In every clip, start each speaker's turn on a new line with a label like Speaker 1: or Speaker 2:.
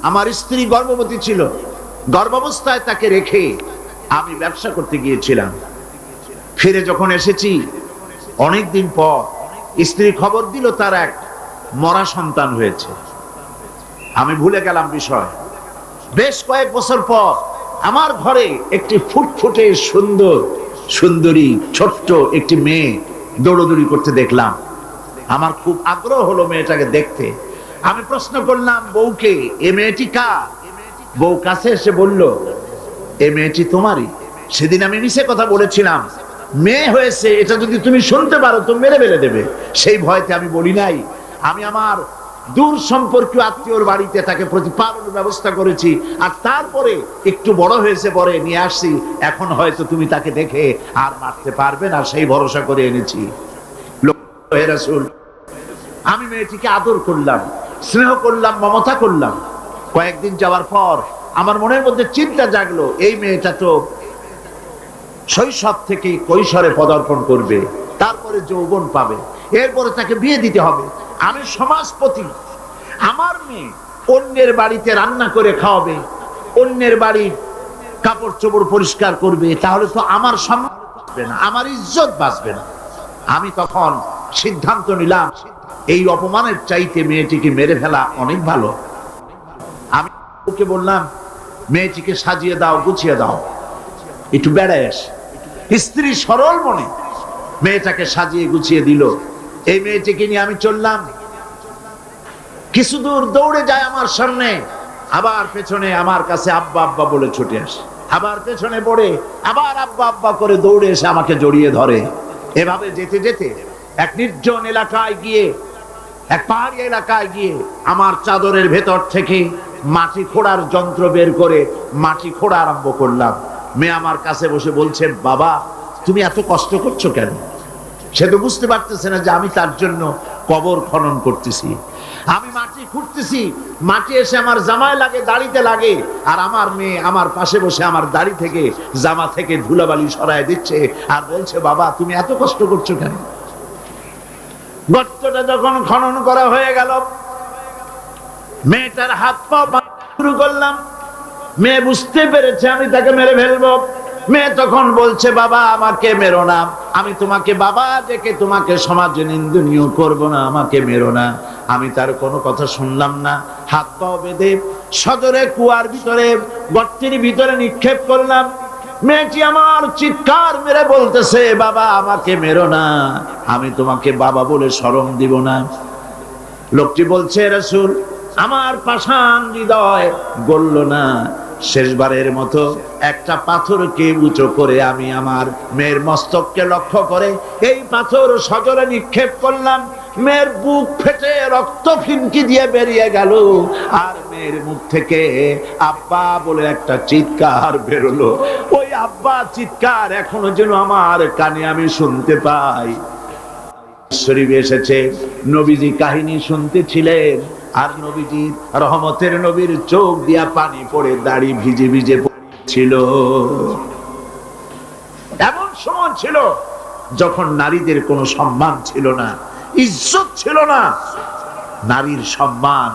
Speaker 1: আমার স্ত্রী গর্ভবতী ছিল, গর্ভাবস্থায় তাকে রেখে আমি ব্যবসা করতে গিয়েছিলাম। ফিরে যখন এসেছি অনেকদিন পর স্ত্রী খবর দিল তার এক মরা সন্তান হয়েছে। আমি ভুলে গেলাম বিষয়। বেশ কয়েক বছর পর আমার ঘরে একটি ফুটফুটে সুন্দরী ছোট্ট একটি মেয়ে দৌড়দৌড়ি করতে দেখলাম। আমার খুব আগ্রহ হলো মেয়েটাকে দেখতে। আমি প্রশ্ন করলাম বউকে, এ মেয়েটি কার? বউ কাছে এসে বলল, এ মেয়েটি তোমারই। সেদিন আমি মিছে কথা বলেছিলাম, মেয়ে হয়েছে এটা যদি তুমি শুনতে পারো তো মেরে ফেলে দেবে। সেই ভয়তে আমি বলি নাই। আমি আমার দূর সম্পর্কীয় আত্মীয়র বাড়িতে তাকে প্রতিপালনের ব্যবস্থা করেছি, আর তারপরে একটু বড় হয়েছে পরে নিয়ে আসছি। এখন হয়তো তুমি তাকে দেখে আর মারতে পারবে না, সেই ভরসা করে এনেছি। হে রাসূল, আমি মেয়েটিকে আদর করলাম, স্নেহ করলাম, মমতা করলাম। কয়েকদিন যাওয়ার পর আমার মনের মধ্যে চিন্তা জাগলো, এই মেয়েটা তো শৈশব থেকে কৈশোরে পদার্পণ করবে, তারপরে যৌবন পাবে, এরপরে তাকে বিয়ে দিতে হবে। আমি সমাজপতি, আমার মেয়ে অন্যের বাড়িতে রান্না করে খাওয়াবে, অন্যের বাড়ির কাপড় চোপড় পরিষ্কার করবে, তাহলে তো আমার সম্মান বাঁচবে না, আমার ইজ্জত বাঁচবে না। আমি তখন সিদ্ধান্ত নিলাম এই অপমানের চাইতে মেয়েটিকে মেরে ফেলা অনেক ভালো। আমি ওকে বললাম, মেয়েটিকে সাজিয়ে দাও, গুছিয়ে দাও, একটু বেড়ায় আসে। স্ত্রী সরল মনে মেয়েটাকে সাজিয়ে গুছিয়ে দিল। এই মেয়েটিকে নিয়ে আমি চললাম। কিছু দূর দৌড়ে যায় আমার সামনে, আবার পেছনে আমার কাছে আব্বা আব্বা বলে ছুটে আসে, আবার পেছনে পড়ে আবার আব্বা আব্বা করে দৌড়ে এসে আমাকে জড়িয়ে ধরে। এভাবে যেতে যেতে এক নির্জন এলাকায় গিয়ে, এক পাহাড়ি এলাকায় গিয়ে আমার চাদরের ভেতর থেকে মাটি খোঁড়ার যন্ত্র বের করে মাটি খোঁড়া আরম্ভ করলাম। মেয়ে আমার কাছে বসে বলছে, বাবা তুমি এত কষ্ট করছো কেন? সে তো বুঝতে পারতেছে না যে আমি তার জন্য কবর খনন করতেছি। আমি মাটি খুঁড়তেছি, মাটি এসে আমার জামায় লাগে, দাড়িতে লাগে, আর আমার মেয়ে আমার পাশে বসে আমার দাড়ি থেকে জামা থেকে ধুলাবালি সরায় দিচ্ছে আর বলছে, বাবা তুমি এত কষ্ট করছো কেন? গর্তটা যখন খনন করা হয়ে গেল, মেয়েটার হাত পা শুরু করলাম। মেয়ে বুঝতে পেরেছে আমি তাকে মেরে ফেলবো। মেয়ে তখন বলছে, বাবা আমাকে মেরো না, আমি তোমাকে বাবা ডেকে তোমাকে সমাজে নিন্দনীয় করব না, আমাকে মেরো না। আমি তার কোনো কথা শুনলাম না। হাত পা বেঁধে সজোরে কুয়ার ভিতরে, গর্তের ভিতরে নিক্ষেপ করলাম। মেয়েটি আমার চিৎকার মেরে বলতেছে, বাবা আমাকে মেরো না, আমি তোমাকে বাবা বলে শরম দিব না। লোকটি বলছে, রাসূল আমার পাষাণ হৃদয় গলল না। শেষবারের মতো একটা পাথরকে উঁচু করে আমি আমার মেয়ের মস্তককে লক্ষ্য করে এই পাথর সজোরে নিক্ষেপ করলাম। মেয়ের বুক ফেটে রক্ত ফিনকি দিয়ে বেরিয়ে গেল, আর মেয়ের মুখ থেকে আব্বা বলে একটা চিৎকার বেরোলো। ওই আব্বা চিৎকার এখনো যেন আমার কানে আমি শুনতে পাই। শরীফে এসেছে, নবীজি কাহিনী শুনতেছিলেন, আর নবীজির রহমতের নবীর চোখ দিয়া পানি পড়ে দাড়ি ভিজে ভিজে ছিল। এমন সময় ছিল যখন নারীদের কোনো সম্মান ছিল না, ইজ্জত ছিল না। নারীর সম্মান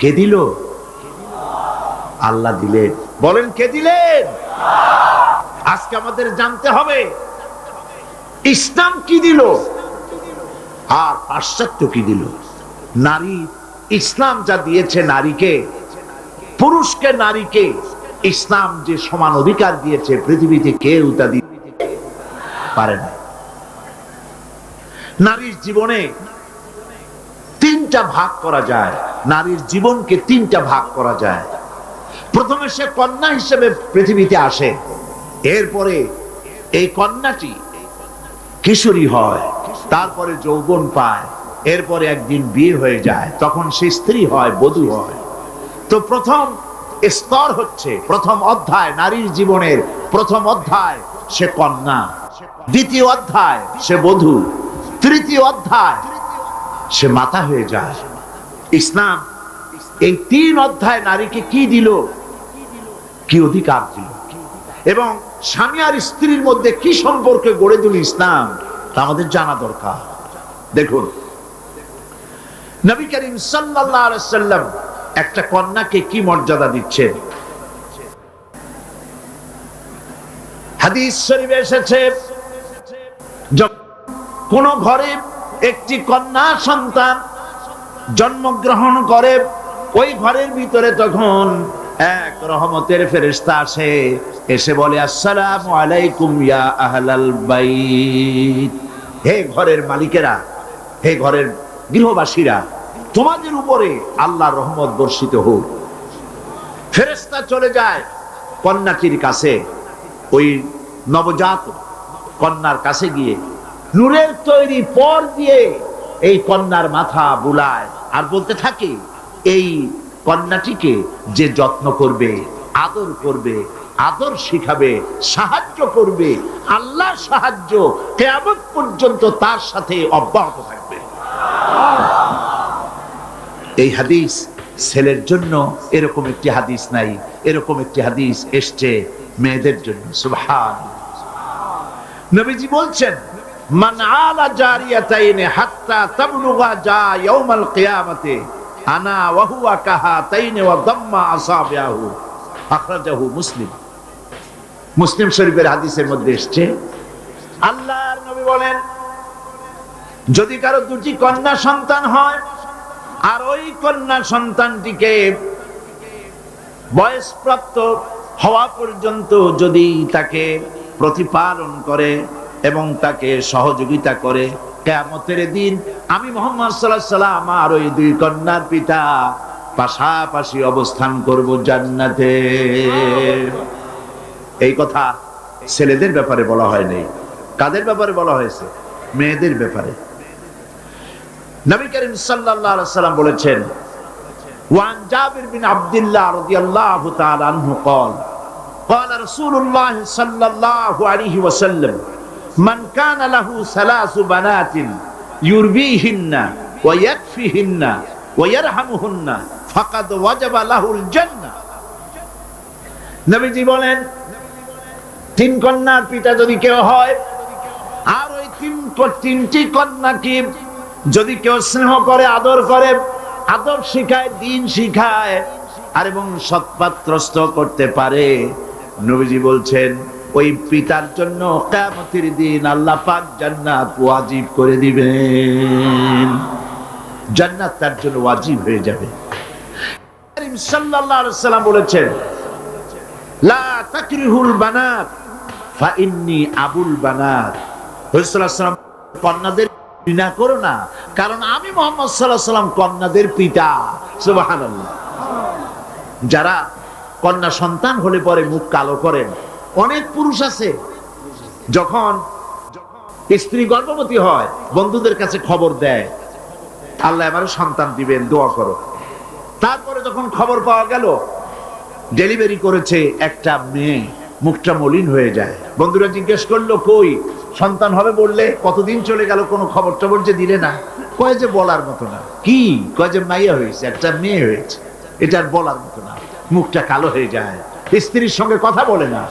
Speaker 1: কে দিল? আল্লাহ দিলেন। বলেন কে দিলেন? আজকে আমাদের জানতে হবে ইসলাম কি দিল আর পাশ্চাত্য কি দিল। নারী, ইসলাম যা দিয়েছে নারীকে, পুরুষকে নারীকে ইসলাম যে সমান অধিকার দিয়েছে, পৃথিবীতে কেউ তা দিতে পারে না। নারীর জীবনে তিনটা ভাগ করা যায়, নারীর জীবনকে তিনটা ভাগ করা যায়। প্রথমে সে কন্যা হিসেবে পৃথিবীতে আসে, এরপরে এই কন্যাটি কিশোরী হয়, তারপরে যৌবন পায়, এরপরে একদিন বিয়ে হয়ে যায়, তখন সে স্ত্রী হয়, বধূ হয়। তো প্রথম স্তর হচ্ছে, প্রথম অধ্যায় নারীর জীবনের প্রথম অধ্যায় সে কন্যা, দ্বিতীয় অধ্যায় সে বধূ, তৃতীয় অধ্যায় সে মাতা হয়ে যায়। ইসলাম এই তিন অধ্যায় নারীকে কি দিল, কি অধিকার দিল, এবং স্বামী আর স্ত্রীর মধ্যে কি সম্পর্কে গড়ে দিল ইসলাম, তা আমাদের জানা দরকার। দেখুন, নবী করিম সাল্লাল্লাহু আলাইহি ওয়াসাল্লাম একটা কন্যাকে কি মর্যাদা দিচ্ছেন। হাদিস শরীফে এসেছে, কোন ঘরে একটি কন্যা সন্তান জন্মগ্রহণ করে, ওই ঘরের ভিতরে তখন এক রহমতের ফেরেশতা আসে, এসে বলে আসসালামু আলাইকুম ইয়া আহলাল বাইত, হে ঘরের মালিকেরা, হে ঘরের গৃহবাসীরা, তোমাদের উপরে আল্লাহর রহমত বর্ষিত হোক। ফেরেশতা চলে যায় কন্যাটির কাছে, ওই নবজাত কন্যার কাছে গিয়ে নূরের তৈরি পর দিয়ে এই কন্যার মাথা বুলায় আর বলতে থাকে, এই কন্যাটিকে যে যত্ন করবে, আদর করবে, আদর শিখাবে, সাহায্য করবে, আল্লাহর সাহায্য কিয়ামত পর্যন্ত তার সাথে অব্যাহত থাকবে। এই হাদিস ছেলের জন্য এরকম একটি হাদিস নাই, এরকম একটি হাদিস এসছে মেয়েদের জন্য। সুবহানাল্লাহ। নবীজি বলছেন, মান আলা জারিয়াতাইনি হাত্তা তাবলুগা জা ইয়াউমাল কিয়ামাতি আনা ওয়া হুয়া কাহাতাইনি ওয়া দাম্মা আসাবিহু, আখরাজাহু মুসলিম। মুসলিম শরীফের হাদিসের মধ্যে এসেছে, আল্লাহর নবী বলেন, যদি কারো দুটি কন্যা সন্তান হয় আর ওই কন্যা সন্তানটিকে বয়সপ্রাপ্ত হওয়া পর্যন্ত যদি তাকে প্রতিপালন করে এবং তাকে সহযোগিতা করে, কিয়ামতের দিন আমি মুহাম্মদ সাল্লাল্লাহু আলাইহি ওয়াসাল্লাম আর ওই দুই কন্যার পিতা পাশাপাশি অবস্থান করব জান্নাতে। এই কথা ছেলেদের ব্যাপারে বলা হয়নি, কাদের ব্যাপারে বলা হয়েছে? মেয়েদের ব্যাপারে। নবী করিম সাল্লাল্লাহু আলাইহি ওয়াসাল্লাম বলেছেন, ওয়ান জাবির বিন আব্দুল্লাহ রাদিয়াল্লাহু তাআলা আনহু قال قال رسول الله صلى الله عليه وسلم من كان له ثلاث بنات يربيهن ويكفيهن ويرحمهن فقد وجب له الجنة। নবীজি বলেন, তিন কন্যার পিতা যদি কেউ হয় আর ওই তিনটি কন্যাকে যদি কেউ স্নেহ করে, আদর করে, আদব শিখায়, দ্বীন শিখায় আর এবং সৎপাত্রস্থ করতে পারে, নবীজি বলছেন ওই পিতার জন্য কিয়ামতের দিন আল্লাহ পাক জান্নাত ওয়াজিব করে দিবেন, জান্নাত তার জন্য ওয়াজিব হয়ে যাবে। করিম সাল্লাল্লাহু আলাইহি ওয়াসাল্লাম বলেছেন, লা তাকরিহুল বানাত ফা ইন্নী আবুল বানাত। রাসূলুল্লাহ সাল্লাল্লাহু আলাইহি ওয়াসাল্লাম, কন্যাদের ঘৃণা করো না, কারণ আমি মুহাম্মদ সাল্লাল্লাহু আলাইহি ওয়াসাল্লাম কন্যাদের পিতা। সুবহানাল্লাহ। যারা কন্যা সন্তান হলে পরে মুখ কালো করেন, অনেক পুরুষ আছে যখন স্ত্রী গর্ভবতী হয় বন্ধুদের কাছে খবর দেয়, আল্লাহ আমারে সন্তান দিবেন, দোয়া করো। তারপরে যখন খবর পাওয়া গেল ডেলিভারি করেছে একটা মেয়ে, মুখটা মলিন হয়ে যায়। বন্ধুরা জিজ্ঞেস করলো, কই সন্তান হবে বললে, কতদিন চলে গেল, কোনো খবর টবর যে দিলে না। কয় যে বলার মতো না। কি? কয় যে মাইয়া হয়েছে, একটা মেয়ে হয়েছে, এটা আর বলার মতো না। মুখটা কালো হয়ে যায়, স্ত্রীর সঙ্গে কথা বলে না।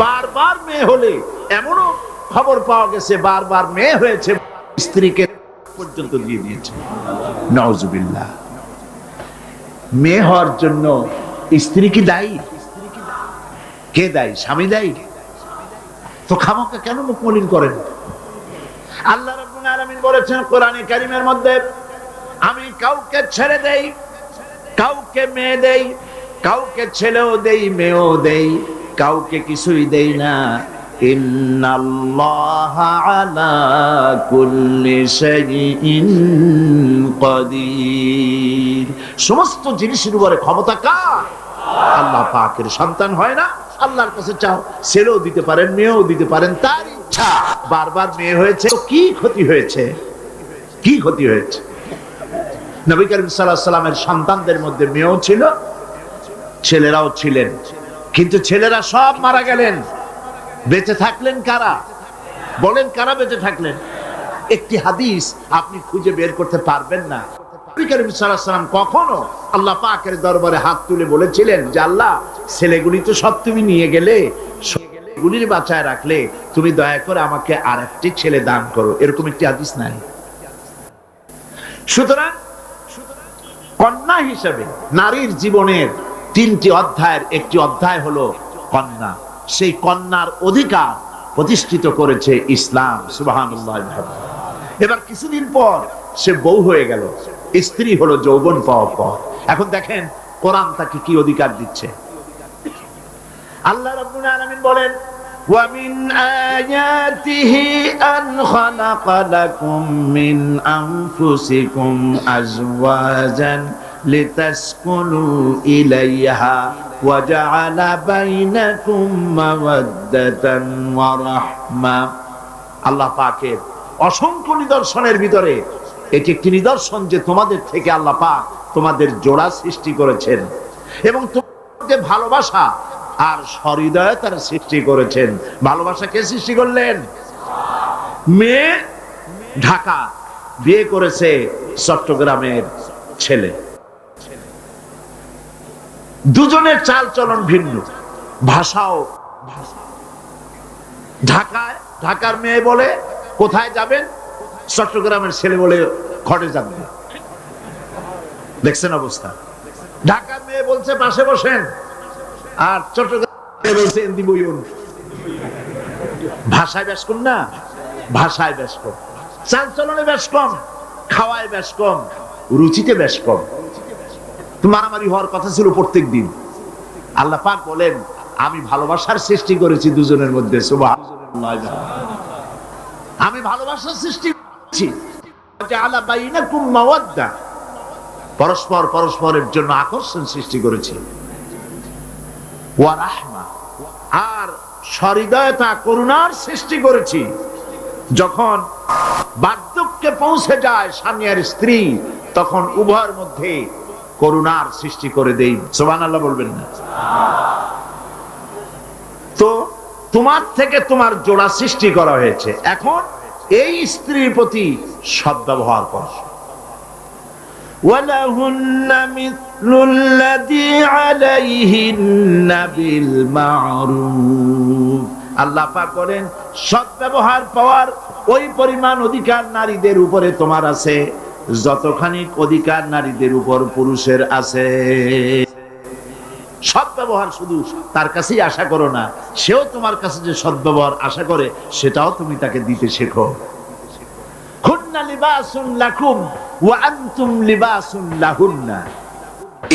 Speaker 1: বারবার মেয়ে হলে, এমনও খবর পাওয়া গেছে বারবার মেয়ে হয়েছে, স্ত্রীকে পর্যন্ত দিয়ে দিয়েছে। নাউজুবিল্লাহ। মেয়ে হওয়ার জন্য স্ত্রী কি দায়ী? কে দায়ী? স্বামী দায়ী? তো খামোকা কেন মুখ মলিন করেন? আল্লাহ রাব্বুল আলামিন বলেছেন কোরআনে কারীমের মধ্যে, আমি কাউকে ছেড়ে দেই, কাউকে মেয়ে দেই, কাউকে ছেলেও দেই, মেয়েও দেই, কাউকে কিছুই দেই না। ইন্নাল্লাহা আলা কুল্লি শাইইন কাদির। সমস্ত জিনিসের উপরে ক্ষমতা কার? আল্লাহ পাকের। সন্তান হয় না, আল্লাহর কাছে চাও, ছেলেও দিতে পারেন, মেয়েও দিতে পারেন, তার ইচ্ছা। বারবার মেয়ে হয়েছে, কি ক্ষতি হয়েছে? কি ক্ষতি হয়েছে? নবী করিম সাল্লাল্লাহু আলাইহি ওয়াসাল্লামের সন্তানদের মধ্যে মেয়েও ছিল, ছেলেরাও ছিলেন, কিন্তু ছেলেরা সব মারা গেলেন। বেঁচে থাকলেন কারা? বলেন, কারা বেঁচে থাকলেন? একটি হাদিস আপনি খুঁজে বের করতে পারবেন না। নবী করিম সাল্লাল্লাহু আলাইহি ওয়াসাল্লাম কখনো আল্লাহ পাকের দরবারে হাত তুলে বলেছিলেন যে আল্লাহ, ছেলেগুলি তো সব তুমি নিয়ে গেলে, ছেলেগুলির বাঁচায় রাখলে, তুমি দয়া করে আমাকে আরেকটি ছেলে দান করো, এরকম একটি হাদিস নাই। সুতরাং কন্যা হিসেবে নারীর জীবনের 3টি অধ্যায়ের একটি অধ্যায় হলো কন্যা। সেই কন্যার অধিকার প্রতিষ্ঠিত করেছে ইসলাম। সুবহানাল্লাহ। এবার কিছুদিন পর সে বউ হয়ে গেল, স্ত্রী হলো যৌবন পাওয়ার পর। এখন দেখেন কোরআন তাকে কি অধিকার দিচ্ছে। আল্লাহ রাব্বুল আলামিন বলেন, ওয়া মিন আয়াতিহি আন খালাকা লাকুম মিন আনফুসিকুম আজওয়াজান লিতাসকুনু ইলাইহা ওয়া জাআলা বাইনাকুম মাওয়াদ্দাতান ওয়া রাহমা। আল্লাহ পাকের অসংখ্য নিদর্শনের ভিতরে এটি একটি নিদর্শন যে তোমাদের থেকে আল্লাহ পাক তোমাদের জোড়া সৃষ্টি করেছেন এবং তোমাদের ভালোবাসা আর সহৃদয়তার সৃষ্টি করেছেন। ভালোবাসা কে সৃষ্টি করলেন? মেয়ে ঢাকা, বিয়ে করেছে চট্টগ্রামের ছেলে। দুজনের চাল চলন ভিন্ন, ভাষাও। ঢাকার মেয়ে বলে কোথায় যাবেন, চট্টগ্রামের ছেলে বলে ঘটে যাবেন। দেখছেন অবস্থা? ঢাকার মেয়ে বলছে পাশে বসেন, আর চট্টগ্রাম বলছে এন্দি বইউন। ভাষায় বেশ কম না? ভাষায় বেশ কম, চাল চলনে বেশ কম, খাওয়ায় বেশ কম, রুচিতে বেশ কম। মারামারি হওয়ার কথা ছিল প্রত্যেক দিন। আল্লাহ পাক বলেন আমি ভালোবাসার সৃষ্টি করেছি দুজনের মধ্যে। সুবহানাল্লাহ। আমি ভালোবাসার সৃষ্টি করেছি, জাআলা বাইনাকুম মাওয়াদ্দা, পরস্পর পরস্পরের জন্য আকর্ষণ সৃষ্টি করেছি, ওয়া রাহমা, আর সহৃদয়তা করুণার সৃষ্টি করেছি। যখন বার্ধক্যে পৌঁছে যায় স্বামী আর স্ত্রী, তখন উভয়ের মধ্যে করুণার সৃষ্টি করে দেই। সুবহানাল্লাহ বলবেন না? তো তোমার থেকে তোমার জোড়া সৃষ্টি করা হয়েছে, এখন এই স্ত্রীর প্রতি সদ্ব্যবহার কর। وَلَهُنَّ مِثْلُ الَّذِي عَلَيْهِنَّ بِالْمَعْرُوفِ। আল্লাহ পাক বলেন সদ্ব্যবহার পাওয়ার ওই পরিমাণ অধিকার নারীদের উপরে তোমার আছে যতখানি অধিকার নারীদের উপর পুরুষের আছে। সদ্ব্যবহার শুধু তার কাছেই আশা করো না, সেও তোমার কাছে যে সদ্ব্যবহার আশা করে সেটাও তুমি তাকে দিতে শেখো। হুন্না লিবাসুন লাকুম ওয়া আনতুম লিবাসুন লাহুন্না।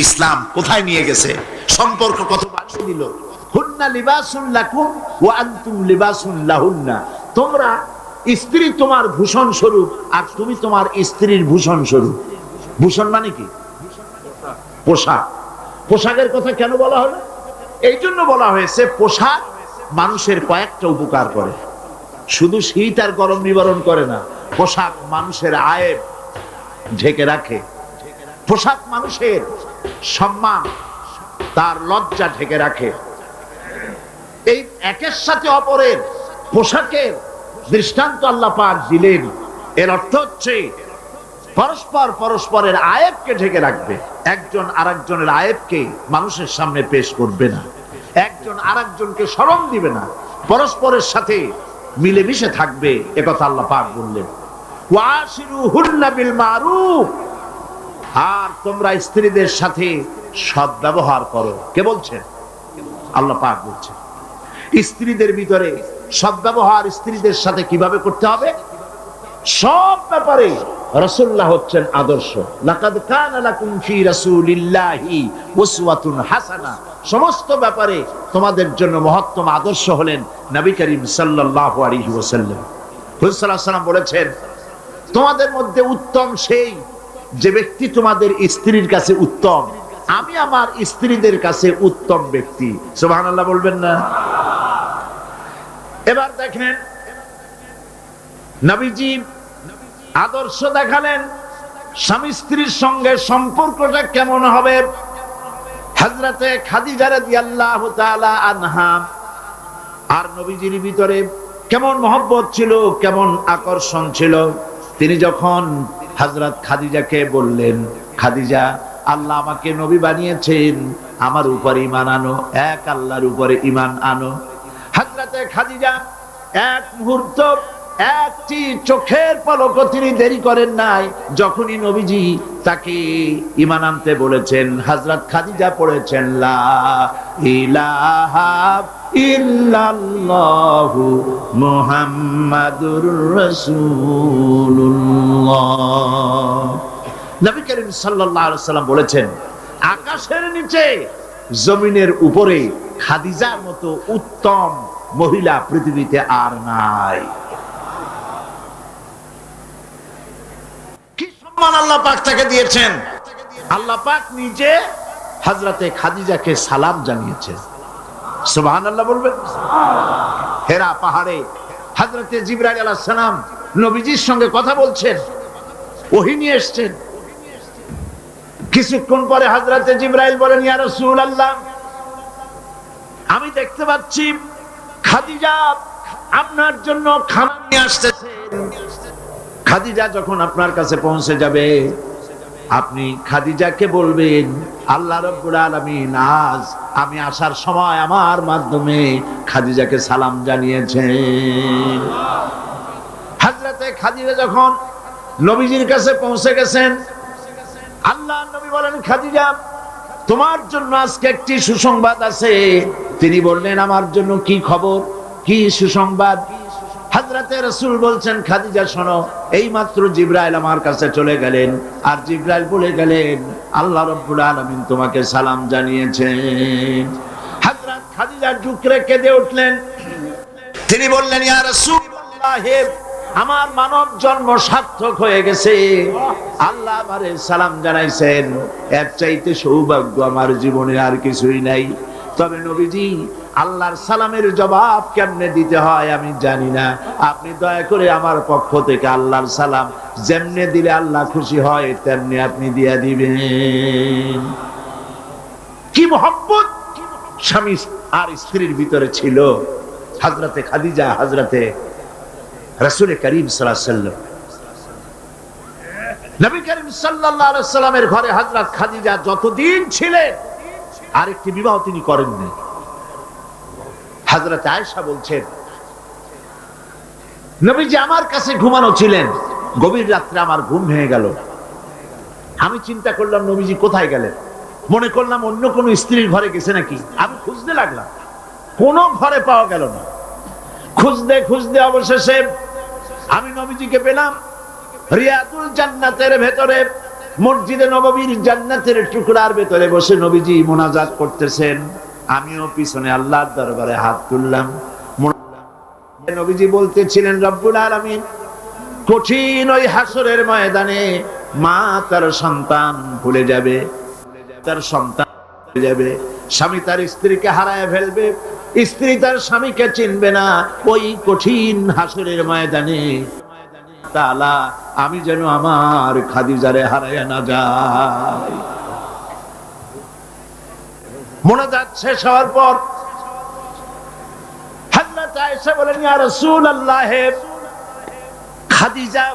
Speaker 1: ইসলাম কোথায় নিয়ে গেছে, সম্পর্ক কত বাড়িয়ে দিল। হুন্না লিবাসুন লাকুম ওয়া আনতুম লিবাসুন লাহুন্না। তোমরা স্ত্রী তোমার ভূষণ স্বরূপ আর তুমি তোমার স্ত্রীর ভূষণ স্বরূপ। ভূষণ মানে কি? পোশাক। পোশাকের কথা কেন বলা হলো? এই জন্য বলা হয়েছে পোশাক মানুষের কয়েকটা উপকার করে, শুধু শীত আর গরম নিবারণ করে না। পোশাক মানুষের আয়েব ঢেকে রাখে, পোশাক মানুষের সম্মান, তার লজ্জা ঢেকে রাখে। এই একের সাথে অপরের পোশাকের দৃষ্টান্ত আল্লাহ পাক দিলেন। এর অর্থ হচ্ছে পরস্পর পরস্পরের আয়েবকে ঢেকে রাখবে, একজন আরেকজনের আয়েবকে মানুষের সামনে পেশ করবে না, একজন আরেকজনকে শরম দিবে না, পরস্পরের সাথে মিলেমিশে থাকবে। একথা আল্লাহ পাক বললেন। ওয়াশিরুহুন্না বিল মারুফ। আর তোমরা স্ত্রীদের সাথে সদ্ব্যবহার করো। কে বলছেন? আল্লাহ পাক বলছেন। স্ত্রীদের ভিতরে সদ্ব্যবহার স্ত্রীদের সাথে কিভাবে করতে হবে, সব ব্যাপারে রাসূলুল্লাহ হচ্ছেন আদর্শ। লাকাদ কানা লাকুম ফি রাসূলিল্লাহি উসওয়াতুন হাসানা। সমস্ত ব্যাপারে তোমাদের জন্য মহত্তম আদর্শ হলেন নবী করিম সাল্লাল্লাহু আলাইহি ওয়াসাল্লাম। রাসূল সাল্লাল্লাহু আলাইহি ওয়াসাল্লাম বলেছেন তোমাদের মধ্যে উত্তম সেই যে ব্যক্তি তোমাদের স্ত্রীর কাছে উত্তম। আমি আমার স্ত্রীদের কাছে উত্তম ব্যক্তি। সুবহানাল্লাহ বলবেন না? এবার দেখেন নবীজি আদর্শ দেখালেন স্বামী স্ত্রীর সঙ্গে সম্পর্কটা কেমন হবে। হযরতে খাদিজা রাদিয়াল্লাহু তাআলা আনহা আর নবীজির ভিতরে কেমন মহব্বত ছিল, কেমন আকর্ষণ ছিল। তিনি যখন হযরত খাদিজাকে বললেন, খাদিজা আল্লাহ আমাকে নবী বানিয়েছেন, আমার উপর ঈমান আনো, এক আল্লাহর উপরে ঈমান আনো। হযরতে খাদিজা এক মুহূর্ত একটি চোখের পলকও তিনি দেরি করেন নাই। যখনই নবীজি তাকে ঈমান আনতে বলেছেন, হযরত খাদিজা পড়েছেন লা ইলাহা ইল্লাল্লাহু মুহাম্মাদুর রাসূলুল্লাহ। নবী করিম সাল্লাল্লাহু আলাইহি ওয়াসাল্লাম বলেছেন, আকাশের নিচে জমিনের উপরে খাদিজার মতো উত্তম মহিলা পৃথিবীতে আর নাই। কি সম্মান আল্লাহ পাক তাকে দিয়েছেন। আল্লাহ পাক নিজে হযরতে খাদিজাকে সালাম জানিয়েছেন। সুবহানাল্লাহ বলবেন। হেরা পাহাড়ে হযরতে জিবরাইল আলাইহিস সালাম নবীজির সঙ্গে কথা বলছেন, ওহী নিয়ে এসেছেন। কিছুক্ষণ পরে হযরতে জিবরাইল বলেন, ইয়া রাসূলুল্লাহ, আমি দেখতে পাচ্ছি খাদিজা আপনার জন্য খানা নিয়ে আসতেছেন। খাদিজা যখন আপনার কাছে পৌঁছে যাবে, আপনি খাদিজাকে বলবেন, আল্লাহ রাব্বুল আলামিন আজ আমি আসার সময় আমার মাধ্যমে খাদিজাকে সালাম জানিয়েছেন। হযরতে খাদিজা যখন নবীজির কাছে পৌঁছে গেছেন, আল্লাহ নবী বলেন, খাদিজা তোমার জন্য আজকে একটি সুসংবাদ আছে। তিনি বললেন, আমার জন্য কি খবর, কি সুসংবাদ? হযরতে রাসূল বলছেন, খাদিজা শোনো, এইমাত্র জিবরাইল আমার কাছে চলে গেলেন, আর জিবরাইল বলে গেলেন আল্লাহ রাব্বুল আলামিন তোমাকে সালাম জানিয়েছেন। হযরত খাদিজা ডুকরে কেঁদে উঠলেন। তিনি বললেন, ইয়া রাসূলুল্লাহ, আমার মানব জন্ম সার্থক হয়ে গেছে। আল্লাহ আমারে সালাম জানাইছেন, এর চাইতে সৌভাগ্য আমার জীবনে আর কিছুই নাই। তবে নবীজি, আল্লাহর সালামের জবাব কেমনে দিতে হয় আমি জানি না। আপনি দয়া করে আমার পক্ষ থেকে আল্লাহর সালাম যেমনে দিলে আল্লাহ খুশি হয় তেমনি আপনি দিয়া দিবেন। কি মহব্বত স্বামী আর স্ত্রীর ভিতরে ছিল। হযরতে খাদিজা হযরতে রাসূল করিম সাল্লাল্লাহু আলাইহি ওয়াসাল্লাম, নবী করিম সাল্লাল্লাহু আলাইহি ওয়াসাল্লামের ঘরে হযরত খাদিজা যতদিন ছিলেন আরেকটি বিবাহ তিনি করেননি। হযরত আয়েশা বলছেন, নবীজি আমার কাছে ঘুমানো ছিলেন, গভীর রাত্রে আমার ঘুম ভেঙে গেল। আমি চিন্তা করলাম নবীজি কোথায় গেলেন। মনে করলাম অন্য কোনো স্ত্রীর ঘরে গেছে নাকি। আমি খুঁজতে লাগলাম, কোনো ঘরে পাওয়া গেল না। খুঁজতে খুঁজতে অবশেষে আমি নবীজিকে পেলাম রিয়াদুল জান্নাতের ভেতরে, মসজিদে নববীর জান্নাতের টুকরার ভেতরে বসে নবীজি মোনাজাত করতেছেন। আমিও পিছনে আল্লাহর দরবারে হাত তুললাম। নবীজি বলতেছিলেন, রব্বুল আলামিন কঠিন ওই হাসরের ময়দানে মা তার সন্তান ভুলে যাবে, তার সন্তান ভুলে যাবে, স্বামী তার স্ত্রীকে হারায় ফেলবে, স্ত্রী তার স্বামীকে চিনবে না। ওই কঠিন হাসরের ময়দানে তাআলা আমি যেন আমার খাদিজারে হারায় না যাই। মোনাজাত শেষ হওয়ার পর হযরত আয়েশা বলেন, ইয়া রাসূলুল্লাহ, খাদিজা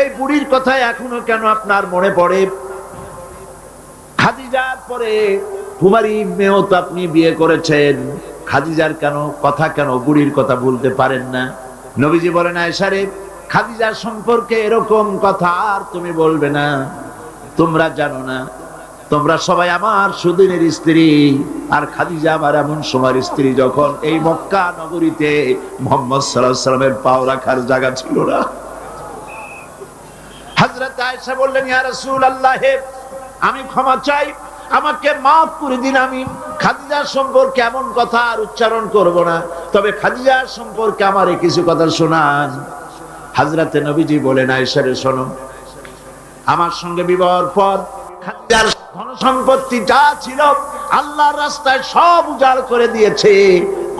Speaker 1: এই বুড়ির কথা এখনো কেন আপনার মনে পড়ে? খাদিজার পরে কুমারী মেয়েও তো আপনি বিয়ে করেছেন, খাদিজার কেন বুড়ির কথা বলতে পারেন না? নবীজি বলেন, আয়েশা রে, খাদিজার সম্পর্কে এরকম কথা আর তুমি বলবে না। তোমরা জানো না, তোমরা সবাই আমার সুদিনের স্ত্রী, আর খাদিজা আমার এমন সময়ের স্ত্রী যখন এই মক্কা নগরীতে মুহাম্মদ সাল্লাল্লাহু আলাইহি ওয়াসাল্লামের পাও রাখার জায়গা ছিল না। হযরত আয়েশা বললেন, ইয়া রাসূলুল্লাহ, আমি ক্ষমা চাই, আমাকে মাফ করে দিন। আমি খাদিজার সম্পর্কে এমন কথা আর উচ্চারণ করব না, তবে খাদিজার সম্পর্কে আমারে কিছু কথা শোনান। হযরতে নবীজি বলেন, আয়েশা রে শোনো, আমার সঙ্গে বিবাহের পর খাদিজার ধন সম্পত্তি যা ছিল আল্লাহর রাস্তায় সব উজাড় করে দিয়েছে।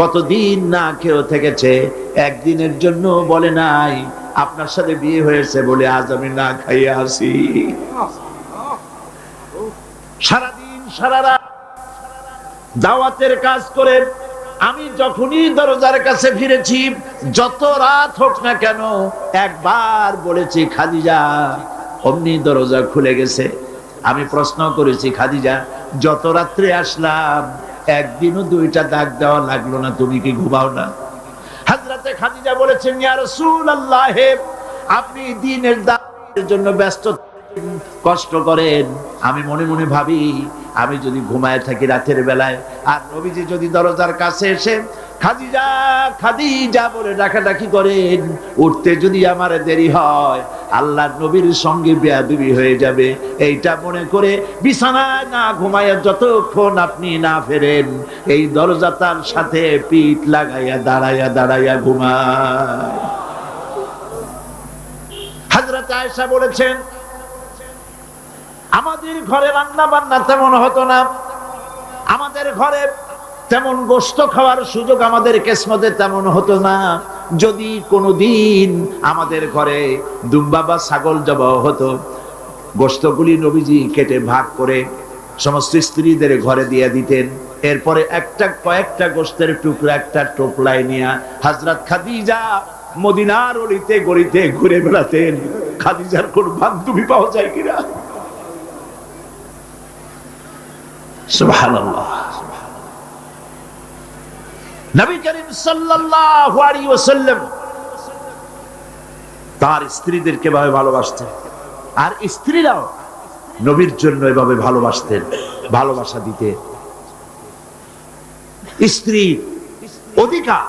Speaker 1: কতদিন না খেয়ে থেকেছে, একদিনের জন্য বলে নাই আপনার সাথে বিয়ে হয়েছে বলে আজ আমি না খাইয়ে আসি। সারাদিন সারা রাত দাওয়াতের কাজ করে আমি যখনই দরজার কাছে ফিরেছি, যত রাত হোক না কেন, একবার বলেছি খাদিজা, অমনি দরজা খুলে গেছে। আমি প্রশ্ন করেছি, খাদিজা, যত রাত্রে আসলাম একদিনও দুইটা ডাক দেওয়া লাগলো না, তুমি কি ঘুমাও না? হযরতে খাদিজা বলেছেন, ইয়া রাসূলুল্লাহ, আপনি দ্বীনের দাওয়াতের জন্য ব্যস্ত, কষ্ট করেন। আমি মনে মনে ভাবি, আমি যদি ঘুমায় থাকি রাতের বেলায়, আর নবীজি যদি দরজার কাছে এসে খাদিজা খাদিজা বলে ডাকাডাকি করেন, উঠতে যদি আমার দেরি হয়, আল্লাহর নবীর সঙ্গে বেয়াদবি হয়ে যাবে। এইটা মনে করে বিছানায় না ঘুমায় যতক্ষণ আপনি না ফেরেন, এই দরজাটার সাথে পিঠ লাগাইয়া দাঁড়াইয়া দাঁড়াইয়া ঘুমায়। হযরত আয়েশা বলেছেন, আমাদের ঘরে রান্না বান্না তেমন হতো না, আমাদের ঘরে তেমন গোশত খাওয়ার সুযোগ আমাদের কিসমতে তেমন হতো না। যদি কোনোদিন আমাদের ঘরে দুম্বা বা ছাগল জবাই হতো, গোশতগুলি নবীজি কেটে ভাগ করে সমস্ত স্ত্রীদের ঘরে দিয়ে দিতেন। এরপরে কয়েকটা গোশতের টুকরা একটা টোপলায় নিয়ে হযরত খাদিজা মদিনার অলিতে গলিতে ঘুরে বেড়াতেন। খাদিজার কোন বান্ধবী পাওয়া যায় কিনা। সুবহানাল্লাহ। নবী করিম সাল্লাল্লাহু আলাইহি ওয়াসাল্লাম তার স্ত্রীদেরকে ভাবে ভালোবাসতেন, আর স্ত্রীরাও নবীর জন্য এভাবে ভালোবাসতেন, ভালোবাসা দিতেন। স্ত্রীর অধিকার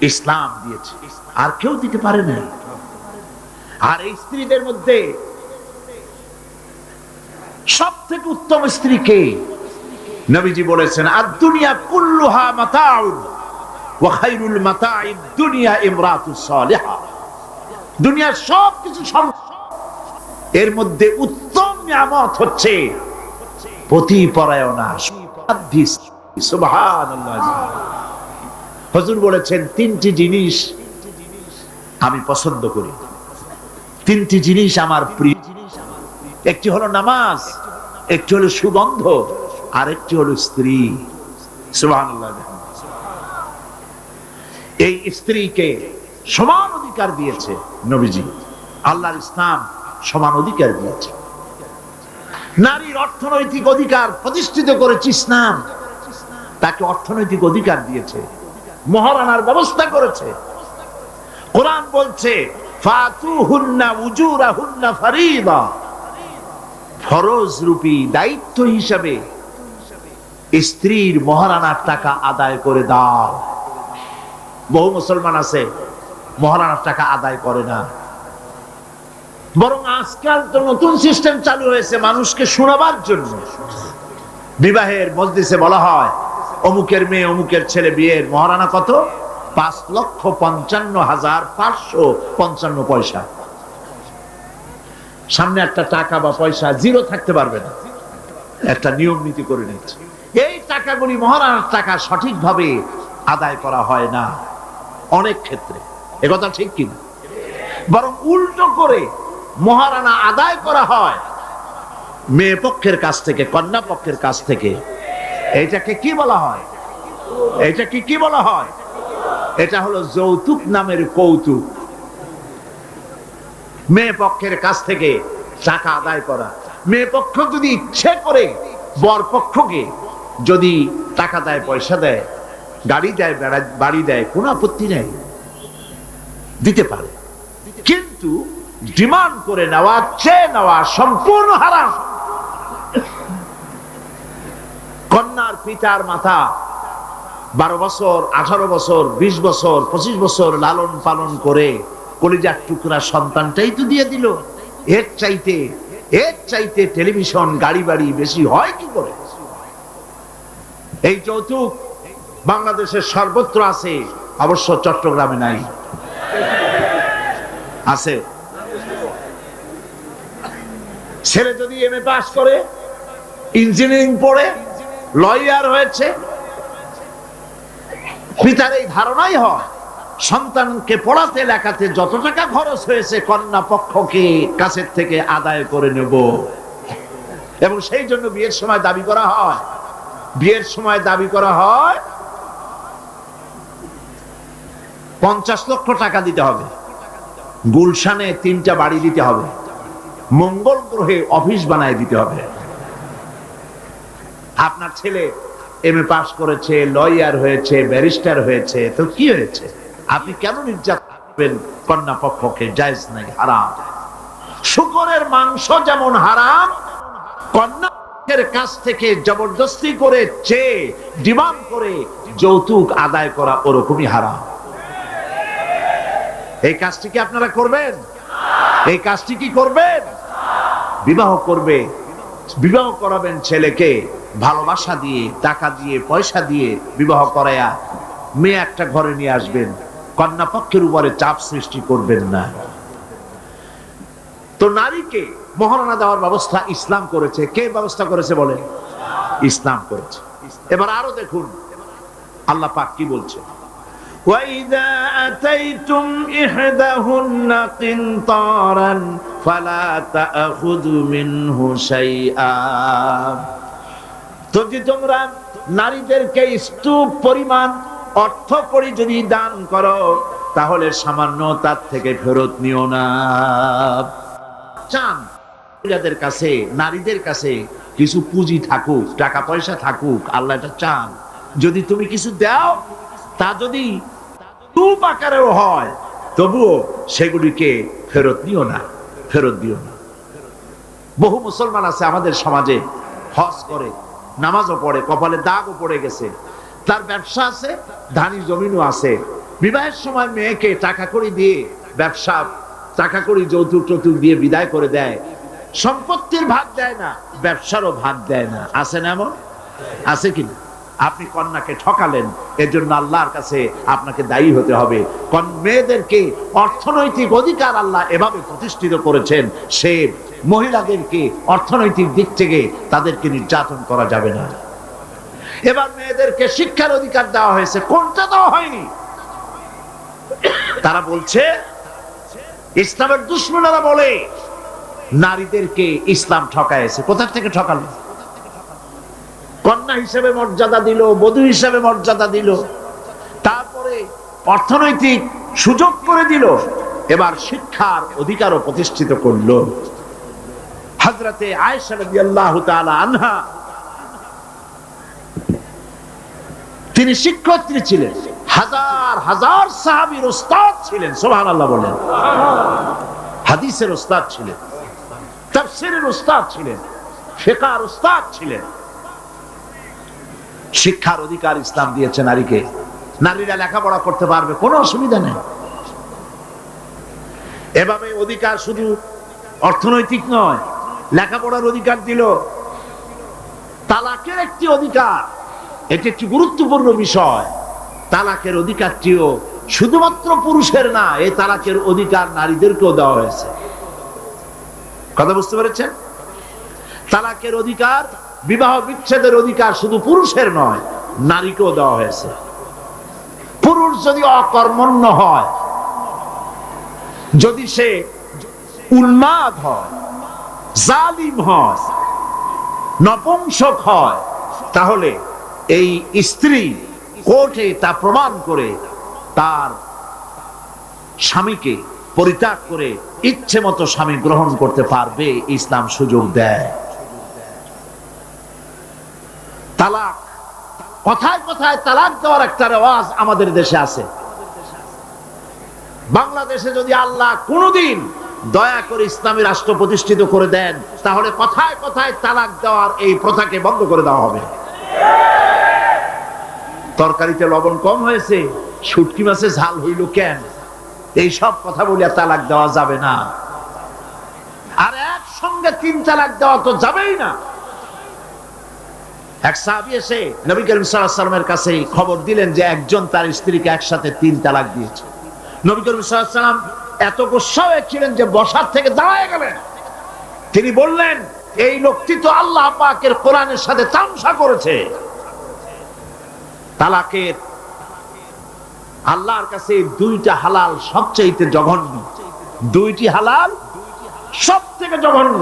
Speaker 1: ইসলাম দিয়েছে, আর কেউ দিতে পারে না। আর এই স্ত্রীদের মধ্যে সবথেকে উত্তম স্ত্রী কে? নবীজি বলেছেন, আদ-দুনিয়া কুল্লুহা মাতাউন ওয়া খায়রুল মাতাইদ দুনিয়া ইমরাতুস সালিহা। দুনিয়ার সবকিছু এর মধ্যে উত্তম নিয়ামত হচ্ছে পতিপরায়ণা। সুবহানাল্লাহ। হুজুর বলেছেন, তিনটি জিনিস আমি পছন্দ করি, তিনটি জিনিস আমার প্রিয়। একটি হলো নামাজ, একটি হলো সুগন্ধ, আর একটি হলো স্ত্রী। সুবহানাল্লাহ। এই স্ত্রীকে সমান অধিকার দিয়েছে নবীজি। আল্লাহর ইসলাম সমান অধিকার দিয়েছে। নারীর অর্থনৈতিক অধিকার প্রতিষ্ঠিত করেছে ইসলাম, তাকে অর্থনৈতিক অধিকার দিয়েছে, মহারানার ব্যবস্থা করেছে। কোরআন বলছে, ফাতুহুন্না উজুরাহুন্না ফারিদা, ফরজ রূপী দায়িত্ব হিসাবে স্ত্রীর মহারানার টাকা আদায় করে দাও। বহু মুসলমান আছে মহারানার টাকা আদায় করে না, বরং আজকাল তো নতুন সিস্টেম চালু হয়েছে মানুষকে শোনাবার জন্য। বিবাহের মজলিসে বলা হয়, অমুকের মেয়ে অমুকের ছেলে বিয়ের মহারানা কত? ৫,৫৫,৫৫৫ পয়সা। সামনে একটা টাকা বা পয়সা জিরো থাকতে পারবে না, একটা নিয়ম নীতি করে নিচ্ছে। এই টাকাগুলি মহারানার টাকা সঠিকভাবে আদায় করা হয় না অনেক ক্ষেত্রে, একথা ঠিক কিনা? বরং উল্টো করে মহারানা আদায় করা হয় মেয়ে পক্ষের কাছ থেকে, কন্যা পক্ষের কাছ থেকে। এইটাকে কি বলা হয়? এটাকে কি বলা হয়? এটা হলো যৌতুক নামের কৌতুক। মেয়ে পক্ষের কাছ থেকে টাকা আদায় করা। মেয়ে পক্ষ যদি ইচ্ছে করে বর পক্ষকে যদি টাকা দেয়, পয়সা দেয়, গাড়ি দেয়, বাড়ি দেয়, কোনো আপত্তি নেই, দিতে পারে। কিন্তু ডিমান্ড করে নেওয়া, চেয়ে নেওয়া সম্পূর্ণ হারাম। কন্যার পিতার মাথা 12 বছর, 18 বছর, 20 বছর, 25 বছর লালন পালন করে কলিজার টুকরা সন্তানটাই তো দিয়ে দিল। এর চাইতে টেলিভিশন, গাড়ি বাড়ি বেশি হয় কি করে? এই যৌতুক বাংলাদেশের সর্বত্র আছে, অবশ্য চট্টগ্রামে নাই। আছে। ছেলে যদি এমএ পাস করে, ইঞ্জিনিয়ারিং পড়ে, লয়ার হয়েছে, পিতার এই ধারণাই হয় সন্তানকে পড়াতে লেখাতে যত টাকা খরচ হয়েছে কন্যা পক্ষকে কাছের থেকে আদায় করে নেব। এবং সেই জন্য বিয়ের সময় দাবি করা হয় 50 লক্ষ টাকা দিতে হবে, গুলশানে 3টা বাড়ি দিতে হবে, মঙ্গল গ্রহে অফিস বানায় দিতে হবে। আপনার ছেলে এমএ পাস করেছে, লয়ার হয়েছে, ব্যারিস্টার হয়েছে, তো কি হয়েছে? আপনি কেন নির্যাতন করবেন কন্যা পক্ষকে? জায়েজ নাই, হারাম। শুকরের মাংস যেমন হারাম, কন্যা পক্ষের কাছ থেকে জবরদস্তি করে চেয়ে ডিমান্ড করে যৌতুক আদায় করা ওরকমই হারাম। এই কাজটি কি আপনারা করবেন? এই কাজটি কি করবেন? বিবাহ করবে, বিবাহ করাবেন ছেলেকে ভালোবাসা দিয়ে, টাকা দিয়ে, পয়সা দিয়ে বিবাহ করায়া মেয়ে একটা ঘরে নিয়ে আসবেন। কন্যা পক্ষের উপরে চাপ সৃষ্টি করবেন না। তো নারীকে মহারণা দেওয়ার ব্যবস্থা ইসলাম করেছে। কে ব্যবস্থা করেছে বলেন? ইসলাম করেছে। এবার আরো দেখুন আল্লাহ পাক কি বলছে, وَإِذَا أَتَيْتُمْ إِحْدَاهُنَّ قِنطَارًا فَلَا تَأْخُذُوا مِنْهُ شَيْئًا। যদি তোমরা নারীদেরকে স্তূপ পরিমাণ অর্থ করি যদি দান করো, তাহলে সামান্য তার থেকে ফেরত নিও না। চান মহিলাদের কাছে, নারীদের কাছে কিছু পুঁজি থাকুক, টাকা পয়সা থাকুক, আল্লাহ এটা চান। যদি তুমি কিছু দাও, তা যদি স্তূপ আকারেও হয়, তবুও সেগুলিকে ফেরত নিও না, ফেরত দিও না। বহু মুসলমান আছে আমাদের সমাজে, হজ করে, নামাজও পড়ে, কপালে দাগও পড়ে গেছে, তার ব্যবসা আছে, ধানি জমিনও আছে, বিবাহের সময় মেয়েকে টাকা কড়ি দিয়ে, ব্যবসা টাকা কড়ি যৌতুক টৌতুক দিয়ে বিদায় করে দেয়। সম্পত্তির ভাগ দেয় না, ব্যবসারও ভাগ দেয় না। আছে না এমন? আছে কিনা? আপনি কন্যাকে ঠকালেন, এর জন্য আল্লাহর কাছে আপনাকে দায়ী হতে হবে। মেয়েদেরকে অর্থনৈতিক অধিকার আল্লাহ এভাবে প্রতিষ্ঠিত করেছেন, সে মহিলাদেরকে অর্থনৈতিক দিক থেকে তাদেরকে নির্যাতন করা যাবে না। এবার মেয়েদেরকে শিক্ষার অধিকার দেওয়া হয়েছে, কোনটা দেওয়া হয়নি? তারা বলছে, ইসলামের দুশমনেরা বলে নারীদেরকে ইসলাম ঠকাইছে। কোথা থেকে ঠকালো? কন্যা হিসেবে মর্যাদা দিল, বধূ হিসেবে মর্যাদা দিল, তারপরে অর্থনৈতিক সুযোগ করে দিল, এবার শিক্ষার অধিকারও প্রতিষ্ঠিত করলো। হযরতে আয়েশা রাদিয়াল্লাহু তাআলা আনহা, তিনি শিক্ষয়িত্রী ছিলেন, হাজার হাজার সাহাবীর উস্তাদ ছিলেন। সুবহানাল্লাহ বলেন। হাদিসের উস্তাদ ছিলেন, তাফসীরের উস্তাদ ছিলেন, ফিকহের উস্তাদ ছিলেন। শিক্ষার অধিকার ইসলাম দিয়েছে নারীকে। নারীরা লেখাপড়া করতে পারবে, কোনো অসুবিধা নেই। এভাবে অধিকার শুধু অর্থনৈতিক নয়, লেখাপড়ার অধিকার দিল। তালাকের একটি অধিকার, এটি একটি গুরুত্বপূর্ণ বিষয়। তালাকের অধিকারটিও শুধুমাত্র পুরুষের না, এই তালাকের অধিকার নারীদেরকেও দেওয়া হয়েছে। কথা বুঝতে পেরেছেন? তালাকের অধিকার, বিবাহ বিচ্ছেদের অধিকার শুধু পুরুষের নয়, নারীকেও দেওয়া হয়েছে। পুরুষ যদি অকর্মণ্য হয়, যদি সে উন্মাদ হয়, জালিম হয়, নপুংসক হয়, তাহলে এই স্ত্রী কোর্টে তা প্রমাণ করে তার স্বামীকে পরিত্যাগ করে ইচ্ছে মতো স্বামী গ্রহণ করতে পারবে। ইসলাম সুযোগ দেয়। তালাক, কথায় কথায় তালাক দেওয়ার একটা রেওয়াজ আমাদের দেশে আছে। বাংলাদেশে যদি আল্লাহ কোনদিন দয়া করে ইসলামী রাষ্ট্র প্রতিষ্ঠিত করে দেন, তাহলে কথায় কথায় তালাক দেওয়ার এই প্রথাকে বন্ধ করে দেওয়া হবে। তরকারিতে লবণ কম হয়েছে, শুটকি মাছে ঝাল হইল কেন, এই সব কথা বলে তালাক দেওয়া যাবে না। আর একসঙ্গে 3 তালাক দেওয়া তো যাবেই না। এক সাহাবী এসে নবী করিম সাল্লাল্লাহু আলাইহি ওয়াসাল্লামের কাছে খবর দিলেন যে একজন তার স্ত্রীকে একসাথে 3 তালাক দিয়েছে। নবী করিম সাল্লাল্লাহু আলাইহি ওয়াসাল্লাম এত গোসা হয়েছিলেন যে বসার থেকে দাঁড়ায় গেলেন। তিনি বললেন, এই লোকটি তো আল্লাহ পাকের কোরআনের সাথে তামসা করেছে। তালাকের আল্লাহর কাছে 2টা হালাল সবচেয়ে জঘন্য। 2টি হালাল সবথেকে জঘন্য।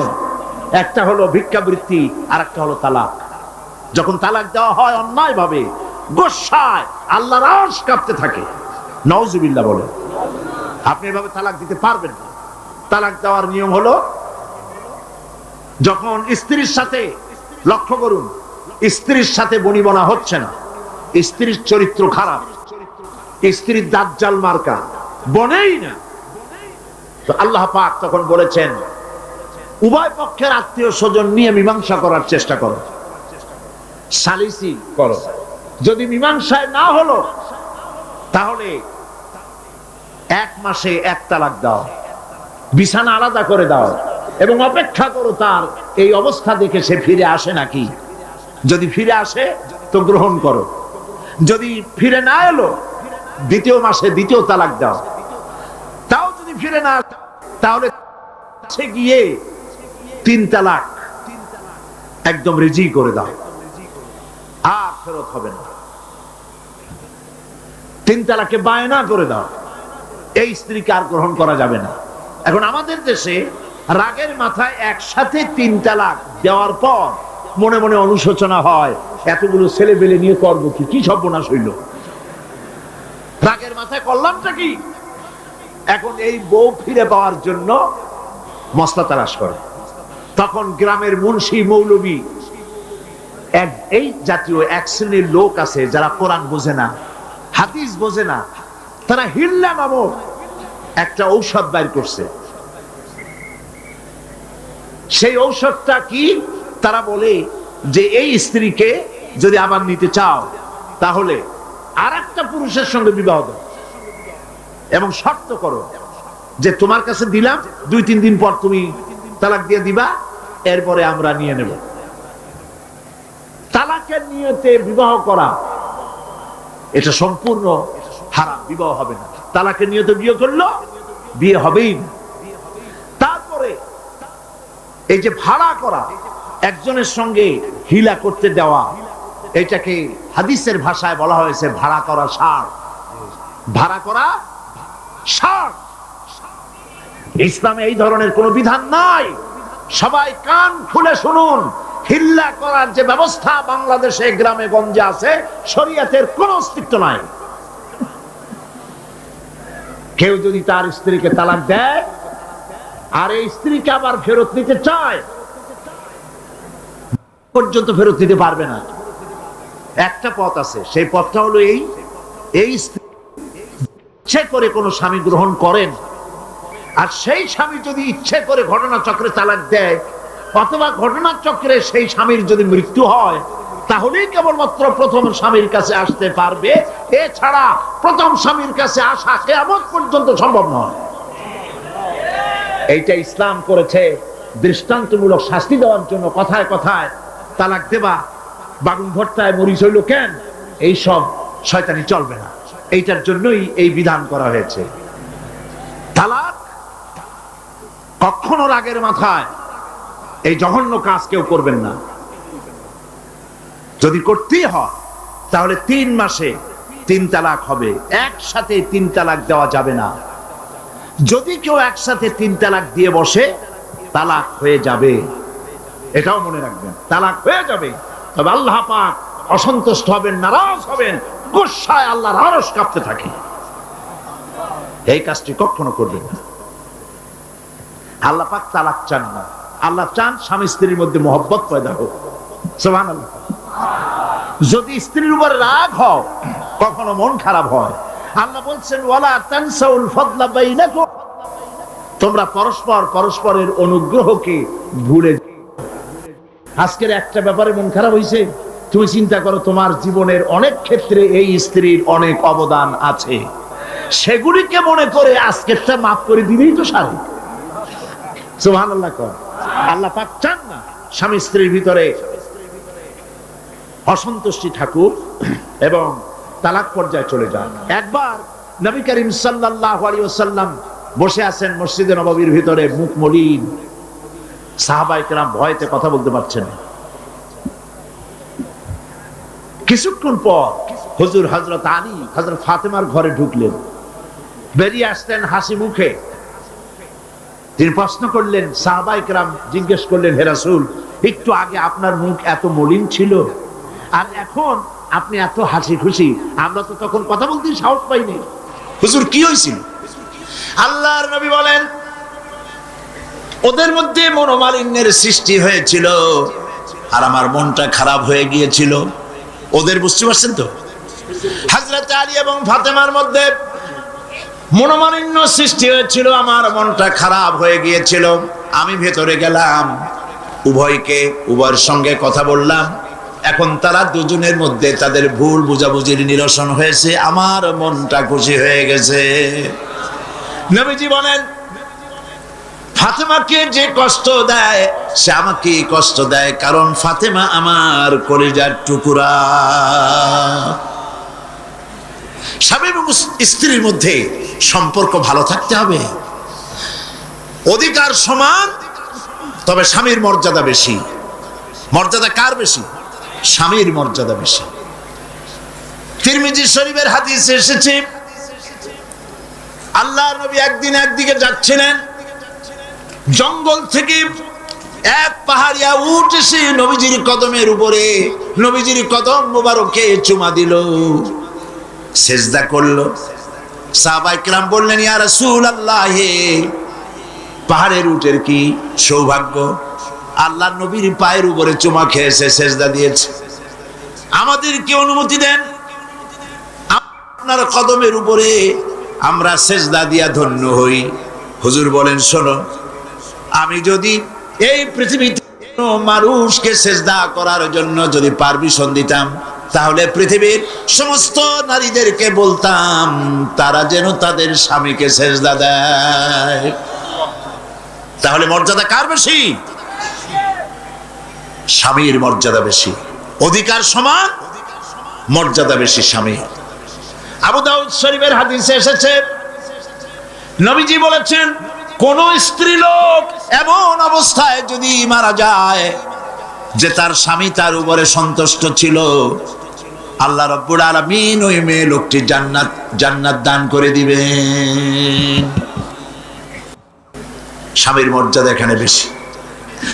Speaker 1: একটা হলো ভিক্ষাবৃত্তি, আর একটা হলো তালাক। যখন তালাক দেওয়া হয় অন্যায় ভাবে, গোসায় আল্লাহর আরশ কাঁপতে থাকে। নাউজুবিল্লাহ বলে। আপনি এভাবে তালাক দিতে পারবেন না। তালাক দেওয়ার নিয়ম হলো, যখন স্ত্রীর সাথে, লক্ষ্য করুন, স্ত্রীর সাথে বনিবনা হচ্ছে না, স্ত্রীর চরিত্র খারাপ, স্ত্রীর দাজ্জাল মার্কা, বনেই না। তো আল্লাহ পাক তখন বলেছেন, উভয় পক্ষের আত্মীয় স্বজন নিয়ে মীমাংসা করার চেষ্টা করো, সালিসি করো। যদি মীমাংসায় না হলো তাহলে 1 মাসে 1 তালাক দাও, বিছানা আলাদা করে দাও এবং অপেক্ষা করো তার এই অবস্থা দেখে সে ফিরে আসে নাকি। যদি ফিরে আসে তো গ্রহণ করো, যদি ফিরে না এলো 2য় মাসে 2য় তালাক দাও। তাও যদি ফিরে না তাহলে গিয়ে 3 তালাক একদম রেজি করে দাও, আর ফেরত হবে না। 3 তালাকে বায়না করে দাও, এই স্ত্রীকে আর গ্রহণ করা যাবে না। এখন আমাদের দেশে রাগের মাথায় একসাথে 3 তালাক দেওয়ার পর মনে মনে অনুশোচনা হয়, এতগুলো ছেলে বেলে নিয়ে করবো কি, কি সর্বনাশ হইল, রাগের মাথায় করলামটা কি। এখন এই বউ ফিরে পাওয়ার জন্য মসলা তালাশ করে। তখন গ্রামের মুন্সি মৌলবী এই জাতীয় 1 শ্রেণীর লোক আছে যারা কোরআন বোঝে না, হাদিস বোঝে না, তারা হিল্লা নামক একটা ঔষধ বাইর করছে। সেই ঔষধটা কি? তারা বলে যে এই স্ত্রীকে যদি আবার নিতে চাও তাহলে আরেকটা পুরুষের সঙ্গে বিবাহ দাও এবং শর্ত করো যে তোমার কাছে দিলাম, 2-3 দিন পর তুমি তালাক দিয়ে দিবা, এরপরে আমরা নিয়ে নেব। তালাকের নিয়তে বিবাহ করা এটা সম্পূর্ণ হারাম, বিবাহ হবে না। তালাকের নিয়তে বিয়ে করলো বিয়ে হবেই না। তারপরে এই যে ভাড়া করা, একজনের সঙ্গে হিলা করতে দেওয়া, এটাকে হাদিসের ভাষায় বলা হয়েছে ভাড়া করা ষাঁড়। ভাড়া করা ষাঁড়। ইসলামে এই ধরনের কোন বিধান নাই। সবাই কান খুলে শুনুন, হিল্লা করার যে ব্যবস্থা বাংলাদেশে গ্রামে গঞ্জে আছে, শরীয়তের কোন অস্তিত্ব নাই। কেউ যদি তার স্ত্রীকে তালাক দেয় আর এই স্ত্রীকে আবার ফেরত নিতে চায়, পর্যন্ত ফেরত দিতে পারবে না। একটা পথ আছে, সেই পথটা হলো এই ইচ্ছে করে কোন স্বামী গ্রহণ করেন, আর সেই স্বামী যদি ইচ্ছে করে ঘটনাচক্রে তালাক দেয় অথবা ঘটনাচক্রে সেই স্বামীর যদি মৃত্যু হয়, তাহলেই কেবলমাত্র প্রথম স্বামীর কাছে আসতে পারবে। এছাড়া প্রথম স্বামীর কাছে আসা কিয়ামত পর্যন্ত সম্ভব নয়। এইটা ইসলাম করেছে দৃষ্টান্তমূলক শাস্তি দেওয়ার জন্য। কথায় কথায় তালাক দেবা, বাগুন ভর্তায় মরিচ হইল কেন, এইসব শয়তানি চলবে না। এইটার জন্যই এই বিধান করা হয়েছে। তালাক কখনো রাগের মাথায় এই জঘন্য কাজ কেউ করবেন না। যদি করতেই হয় তাহলে 3 মাসে 3 তালাক হবে, একসাথে 3 তালাক দেওয়া যাবে না। যদি কেউ একসাথে 3 তালাক দিয়ে বসে, তালাক হয়ে যাবে, এটাও মনে রাখবেন, তালাক হয়ে যাবে। তবে আল্লাহ পাক অসন্তুষ্ট হবেন, নারাজ হবেন, গুসায় আল্লাহর আরশ কাঁপতে থাকে। এই কাজটি কখনো করবেন না। আল্লাহ পাক তালাক চান না, আল্লাহ চান স্বামী স্ত্রীর মধ্যে মহব্বত পয়দা হোক। সুবহানাল্লাহ। যদি স্ত্রীর উপর রাগ হয়, কখনো মন খারাপ হয়, আল্লাহ বলছেন ওয়ালা তানসাউল ফাদলা বাইনাকুম, তোমরা পরস্পর পরস্পরের অনুগ্রহকে ভুলে। আজকের একটা ব্যাপারে মন খারাপ হয়েছে, তুমি চিন্তা করো তোমার জীবনের অনেক ক্ষেত্রে এই স্ত্রীর অনেক অবদান আছে, সেগুলিকে মনে করে আজকেরটা মাফ করে দিলেই তো সারে। সুবহানাল্লাহ। আল্লাহ পাক চান না স্বামী স্ত্রীর ভিতরে অসন্তুষ্টি থাকুক এবং তালাক পর্যায়ে চলে যান। একবার নবী করিম সাল্লাল্লাহু আলাইহি ওয়াসাল্লাম বসে আছেন মসজিদে নববীর ভিতরে, মুখ মলিন, সাহাবায়ে কেরাম ভয়তে কথা বলতে পারছেন না। কিছুক্ষণ পর হুজুর হযরত আলী হযরত ফাতেমার ঘরে ঢুকলেন, বেরিয়ে আসতেন হাসি মুখে। তিনি প্রশ্ন করলেন, সাহাবায়ে কেরাম জিজ্ঞেস করলেন, হে রাসূল, একটু আগে আপনার মুখ এত মলিন ছিল আর এখন আপনি এত হাসি খুশি, আমরা তো তখন কথা বলতে সাহস পাইনি। হুজুর কি হয়েছিল? আল্লাহর নবী বলেন, ওদের মধ্যে মনোমালিন্যের সৃষ্টি হয়েছিল আর আমার মনটা খারাপ হয়ে গিয়েছিল। ওদের, বুঝতে পারছেন তো? হযরত আলী এবং ফাতেমার মধ্যে মনোমালিন্য সৃষ্টি হয়েছিল, আমার মনটা খারাপ হয়ে গিয়েছিল। আমি ভেতরে গেলাম, উভয়ের সঙ্গে কথা বললাম। এখন তারা দুজনের মধ্যে তাদের ভুল বুঝাবুঝির নিরসন হয়েছে, আমার মনটা খুশি হয়ে গেছে। নবীজি বলেন, ফাতেমাকে যে কষ্ট দেয় সে আমাকে কষ্ট দেয়, কারণ ফাতেমা আমার কলিজার টুকরা। স্বামী এবং স্ত্রীর মধ্যে সম্পর্ক ভালো থাকতে হবে, অধিকার সমান, তবে স্বামীর মর্যাদা বেশি। মর্যাদা কার বেশি? স্বামীর মর্যাদা বেশি। তিরমিজি শরীফের হাদিসে এসেছে, আল্লাহর নবী একদিন একদিকে যাচ্ছিলেন, জঙ্গল থেকে এক পাহাড়িয়া উট এসে নবীজির কদমের উপরে নবীজির কদম মোবারকে চুমা দিল, সেজদা করলো। সাহাবায়ে কেরাম বললেন, ইয়া রাসূলুল্লাহ, পাহাড়ের উটের কি সৌভাগ্য, আল্লাহর নবীর পায়ের উপরে চুমা খেয়েছে, সেজদা দিয়েছে। আমাদের কি অনুমতি দেন, আপনার কদমের উপরে আমরা সেজদা দিয়া ধন্য হই। হুজুর বলেন, শোনো, আমি যদি এই পৃথিবীতে মানুষকে সেজদা করার জন্য যদি পারমিশন দিতাম, তাহলে পৃথিবীর সমস্ত নারীদেরকে বলতাম তারা যেন তাদের স্বামীকে সেজদা দেয়। তাহলে মর্যাদা কার বেশি? স্বামীর মর্যাদা বেশি। অধিকার সমান, মর্যাদা বেশি স্বামীর। আবু দাউদ শরীফের হাদিসে এসেছে, নবীজি বলেছেন, কোন স্ত্রী লোক এমন অবস্থায় যদি মারা যায় যে তার স্বামী তার উপরে সন্তুষ্ট ছিল, আল্লাহ রাব্বুল আলামিন ওই মেয়ে লোকটি জান্নাত দান করে দিবেন। স্বামীর মর্যাদা এখানে বেশি।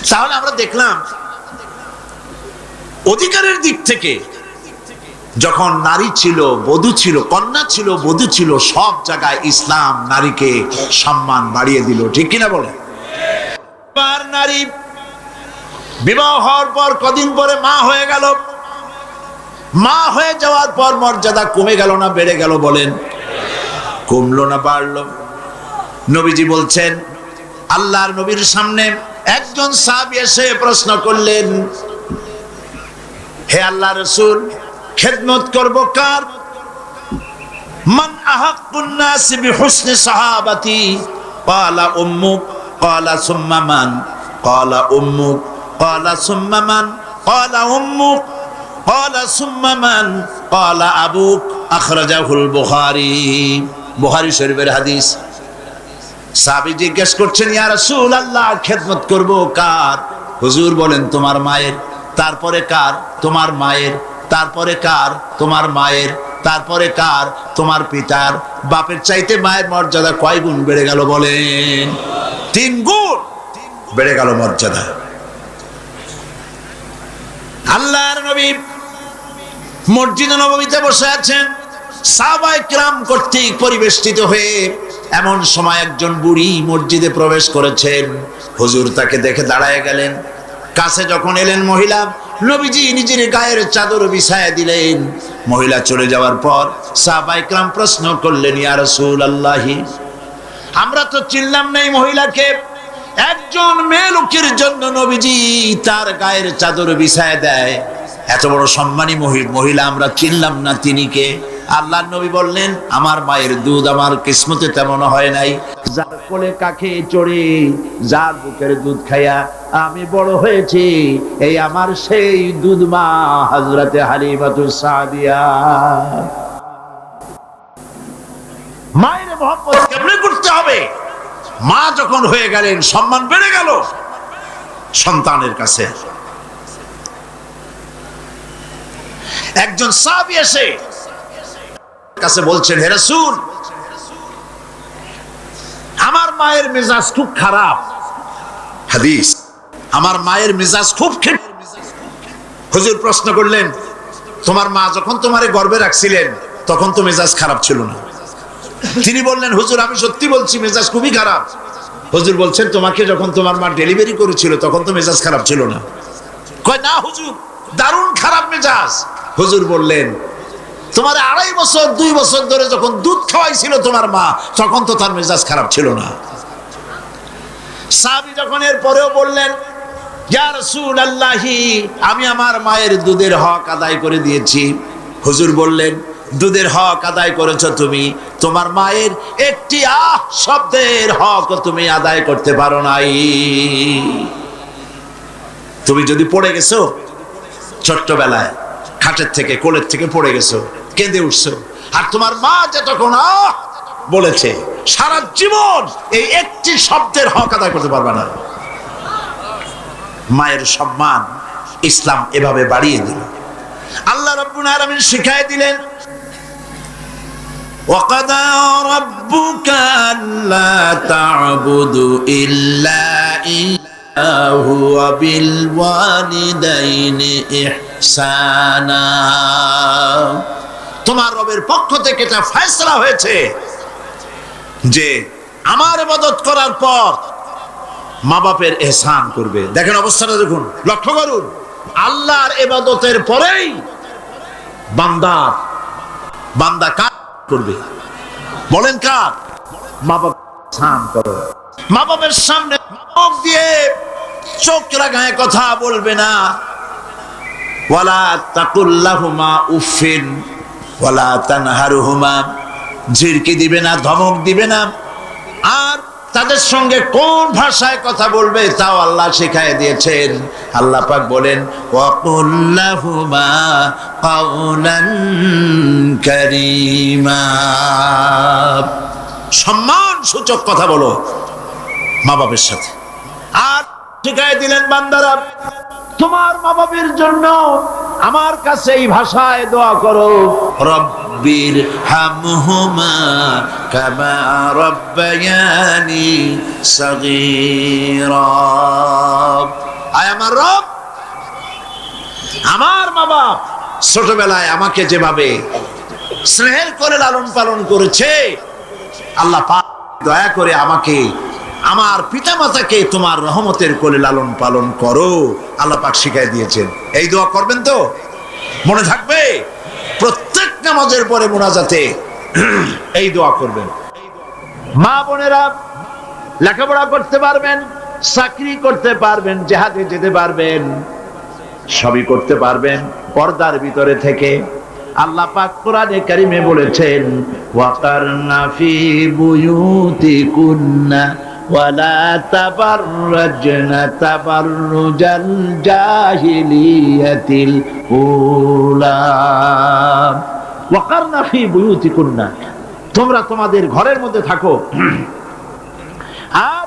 Speaker 1: তাহলে আমরা দেখলাম অধিকারের দিক থেকে যখন নারী ছিল, বধূ ছিল, কন্যা ছিল, বধূ ছিল, সব জায়গায় ইসলাম নারীকে সম্মান বাড়িয়ে দিল। ঠিক কিনা বলে? নারী বিবাহ হওয়ার পর কদিন পরে মা হয়ে গেল, মা হয়ে যাওয়ার পর মর্যাদা কমে গেল না বেড়ে গেল? বলেন, কমলো না বাড়লো? নবীজি বলছেন, আল্লাহর নবীর সামনে একজন সাহাবী এসে প্রশ্ন করলেন, হে আল্লাহর রাসূল, খেদমত করব কার? মান আহাক্কুন নাস বিহুসনি সাহাবাতি? ক্বালা উম্মুক। ক্বালা সুম্মা মান? ক্বালা উম্মুক। ক্বালা সুম্মা মান? ক্বালা উম্মুক। ক্বালা সুম্মা মান? ক্বালা আবুক। আখরাজাহুল বুখারী। বুখারী শরীফের হাদিস। সাহাবী জিজ্ঞেস করছেন, ইয়া রাসূলুল্লাহ, খেদমত করব কার? হুজুর বলেন, তোমার মায়ের। তারপরে কার? তোমার মায়ের। তারপরে কার? তোমার মায়ের। তারপরে কার? তোমার পিতার। বাপের চাইতে মায়ের মর্যাদা কয় গুণ বেড়ে গেল? বলেন, 3 গুণ বেড়ে গেল মর্যাদা। আল্লাহর নবী মসজিদে নববীতে বসে আছেন, সাহাবায়ে কিরাম কর্তৃক পরিবেষ্টিত হয়ে। এমন সময় একজন বুড়ি মসজিদে প্রবেশ করেছেন। হুজুর তাকে দেখে দাঁড়ায় গেলেন। কাছে যখন এলেন মহিলা, নবীজি নিজের গায়ের চাদর বিছায়া দিলেন। মহিলা চলে যাওয়ার পর সাহাবায়ে কিরাম প্রশ্ন করলেন, ইয়া রাসূলুল্লাহ, আমরা তো চিনলাম না এই মহিলাকে। একজন মেয়ে লোকের জন্য নবীজি তার গায়ের চাদর বিছায়া দেয়, এত বড় সম্মানী মহিলা আমরা চিনলাম না, তিনি কে? আল্লাহর নবী বললেন, আমার মায়ের দুধ আমার কিসমতে তেমন হয় নাই। যার কোলে কাকে চড়ে, যার বুকের দুধ খাইয়া আমি বড় হয়েছি, এই আমার সেই দুধ মা হযরতে হালিমাতুস সাদিয়া। মায়ের মহব্বত কেমনে করতে হবে? মা যখন হয়ে গেলেন, সম্মান বেড়ে গেল সন্তানের কাছে। একজন সাহাবী এসে কাছে বলছেন, হে রাসূল, আমার মায়ের মেজাজ খুব খারাপ। হাদিস, আমার মায়ের মেজাজ খুব খারাপ। হুজুর প্রশ্ন করলেন, তোমার মা যখন তোমারে গর্ভে রাখছিলেন তখন তো মেজাজ খারাপ ছিল না? তিনি বললেন, হুজুর আমি সত্যি বলছি, মেজাজ খুবই খারাপ। হুজুর বলছেন, তোমাকে যখন তোমার মা ডেলিভারি করেছিল তখন তো মেজাজ খারাপ ছিল না? কয়, না হুজুর, দারুণ খারাপ মেজাজ। হুজুর বললেন, তোমার 2.5 বছর 2 বছর ধরে যখন দুধ খাওয়াইছিল তোমার মা, তখন তো তার মেজাজ খারাপ ছিল না। সাহাবী যখন এর পরেও বললেন, ইয়া রাসূলুল্লাহ, আমি আমার মায়ের দুধের হক আদায় করে দিয়েছি। হুজুর বললেন, দুধের হক আদায় করেছো তুমি, তোমার মায়ের একটি শব্দের হক তুমি আদায় করতে পারো নাই। তুমি যদি পড়ে গেছো ছোট্টবেলায়, খাটের থেকে কোলের থেকে পড়ে গেছো, কেঁদে উঠছো, আর তোমার মা যে তখন বলেছে, সারা জীবন এই একটি শব্দের হক আদায় করতে পারবে না। মায়ের সম্মান ইসলাম এভাবে বাড়িয়ে দিল। আল্লাহ রাব্বুল আলামিন শিখায় দিলেন, وَقَضَى رَبُّكَ أَلَّا تَعْبُدُوا إِلَّا إِيَّاهُ وَبِالْوَالِدَيْنِ إِحْسَانًا। তোমার রবের পক্ষ থেকে এটা ফয়সালা হয়েছে যে আমার ইবাদত করার পর মা বাপের ইহসান করবে। দেখেন অবস্থাটা, দেখুন, লক্ষ্য করুন, আল্লাহর ইবাদতের পরেই বান্দা কাজ করবে। বলেন কার? মা বাপ ইহসান করো। মা বাপের সামনে মুখ দিয়ে চোখ রাগায় কথা বলবে না। ওয়ালা তাকুল্লাহুমা উফিন ওয়ালা তানহারুহুমা, ঝিরকি দিবে না, ধমক দিবে না। আর তাদের সঙ্গে কোন ভাষায় কথা বলবে তাও আল্লাহ শিখায় দিয়েছেন। আল্লাহ পাক বলেন, ওয়াকুল্লাহুমা কাওলান কারীমা, সম্মান সূচক কথা বলো মা বাবার সাথে। আর শিখায় দিলেন, বান্দারা তোমার মা বাবার জন্য আমার কাছে এই ভাষায় দোয়া করো, রব্বির হামহুমা কামা রাব্বায়ানি সাগীরা। আয় আমার রব, আমার মা বাপ ছোটবেলায় আমাকে যেভাবে স্নেহের করে লালন পালন করেছে, আল্লাহ পাক দয়া করে আমাকে, আমার পিতামাতাকে তোমার রহমতের কোলে লালন পালন করো। আল্লাহ পাক শিখাই দিয়েছেন। এই দোয়া করবেন তো? মনে থাকবে? প্রত্যেক নামাজের পরে মুনাজাতে এই দোয়া করবেন। মা বোনেরা লেখাপড়া করতে পারবেন, চাকরি করতে পারবেন, জিহাদে যেতে পারবেন, সবই করতে পারবেন পর্দার ভিতরে থেকে। আল্লাহ পাক কোরআনে কারিমে বলেছেন, ওয়াকারনা ফি বুয়ুতিকুন্না ওয়ালা তাবাররাজনা তাবাররুজাল জাহিলিয়াতিল উলা। ওয়াকারনা ফি বুয়ুতিকুন্না, তোমরা তোমাদের ঘরের মধ্যে থাকো, আর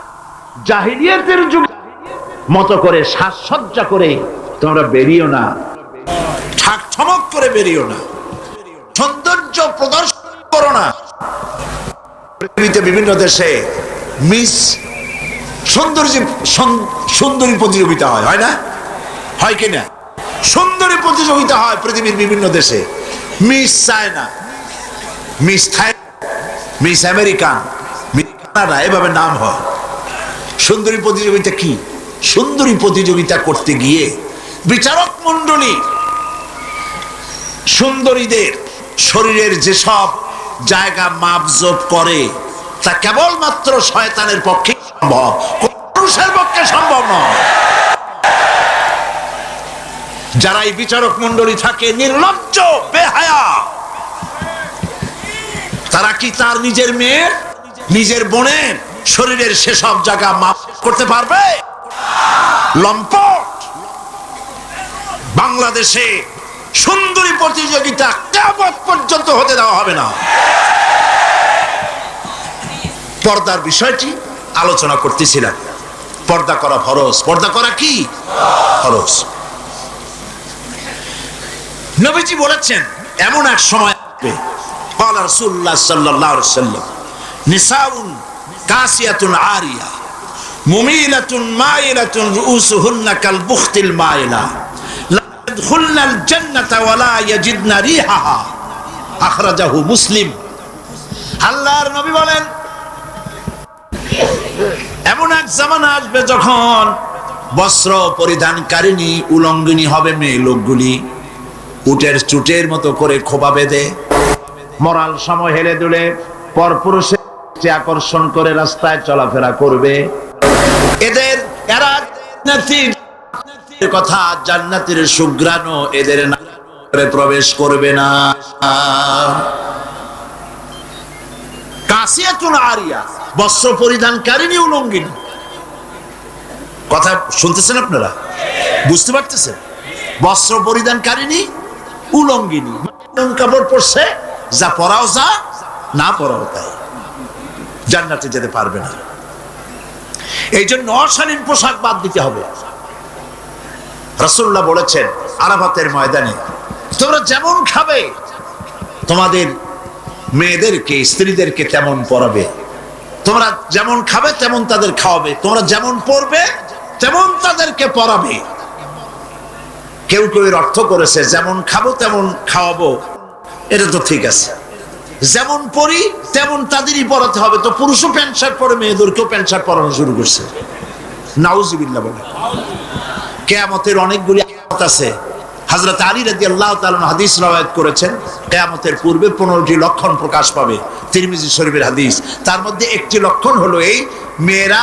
Speaker 1: জাহিলিয়াতের যুগ মতো করে সাজসজ্জা করে তোমরা বেরিও না, ঠাক ঠমক করে বেরিও না, সৌন্দর্য প্রদর্শন করো না। পৃথিবীতে বিভিন্ন দেশে মিস সুন্দরী প্রতিযোগিতা হয় না? হয় কিনা? সুন্দরী প্রতিযোগিতা হয় পৃথিবীর বিভিন্ন দেশে। Miss China, miss Thailand, miss American, miss Canada, এভাবে নাম হয়। সুন্দরী প্রতিযোগিতা কি? সুন্দরী প্রতিযোগিতা করতে গিয়ে বিচারক মণ্ডলী সুন্দরীদের শরীরের যেসব জায়গা মাপজোপ করে তা কেবলমাত্র শয়তানের পক্ষে সম্ভব, পুরুষের পক্ষে সম্ভব নয়। যারা এই বিচারক মণ্ডলী থাকে নির্লজ্জ বেহায়া, তারা কি তার নিজের মেয়ের, নিজের বোনের শরীরের সেসব জায়গা মাপ করতে পারবে? লম্পট। বাংলাদেশে সুন্দরী প্রতিযোগিতা কিয়ামত পর্যন্ত হতে দেওয়া হবে না। পর্দার বিষয়টি আলোচনা করতেছিলাম। পর্দা করা ফরজ। পর্দা করা কি? ফরজ। নবীজি বলেছেন, এমন এক সময় আসবে, ক্বালা রাসূলুল্লাহ সাল্লাল্লাহু আলাইহি ওয়াসাল্লাম, নিসাউন কাসিয়াতুন আরিয়া মুমিলাতুন মাইলাতুন রুউসুহুন্না কাল বুখতিল মাইলা লা ইয়াদখুলনাল জান্নাতা ওয়া লা ইয়াজিদনা রিহাহা, আখরাজাহু মুসলিম। আল্লাহর নবী বলেন, এমন এক জামানা আসবে যখন বস্ত্র পরিধানকারিণী উলঙ্গিনী হবে মেয়ে লোকগুলি,
Speaker 2: উটের চুটের মতো করে খোপা বেঁধে
Speaker 1: মরাল সময় হেলে দুলে পরপুরুষের দৃষ্টি আকর্ষণ করে রাস্তায় চলাফেরা করবে।
Speaker 2: এরা জান্নাতীর কথা, জান্নাতের সুঘ্রাণও এদের নাকে প্রবেশ করবে না। কাসিয়াতুন আরিয়া, বস্ত্র পরিধানকারিনী উলঙ্গিনী। কথা শুনতেছেন আপনারা? বুঝতে পারতেছেন? বস্ত্র পরিধানকারিনী উলঙ্গিনী, কাপড় পরছে, যা পরাও যা, না পরাও তাই, জান্নাতে যেতে পারবে না। এই জন্য অশালীন পোশাক বাদ দিতে হবে। রাসূলুল্লাহ বলেছেন আরাফাতের ময়দানে, তোমরা যেমন খাবে তোমাদের মেয়েদেরকে, স্ত্রীদেরকে তেমন পরাবে। তোমরা যেমন খাবে তেমন তাদের খাওয়াবে। তোমরা যেমন পরবে তেমন তাদেরকে পরাবে। কেউ কেউ এর অর্থ করেছে যেমন খাবো তেমন খাওয়াবো, এটা তো ঠিক আছে। যেমন পরি তেমন তাদেরই পরাতে হবে। তো পুরুষও প্যান্ট শার্ট পরে মেয়েদেরকেও প্যান্ট শার্ট পরানো শুরু করছে। নাউজুবিল্লাহ বলে। কিয়ামতের অনেকগুলি আলামত আছে। হযরত আলী রাদিয়াল্লাহু তাআলা হাদিস রওয়ায়াত করেছেন, কিয়ামতের পূর্বে 15টি লক্ষণ প্রকাশ পাবে। তিরমিজি শরীফের হাদিস। তার মধ্যে একটি লক্ষণ হলো এই, মেয়েরা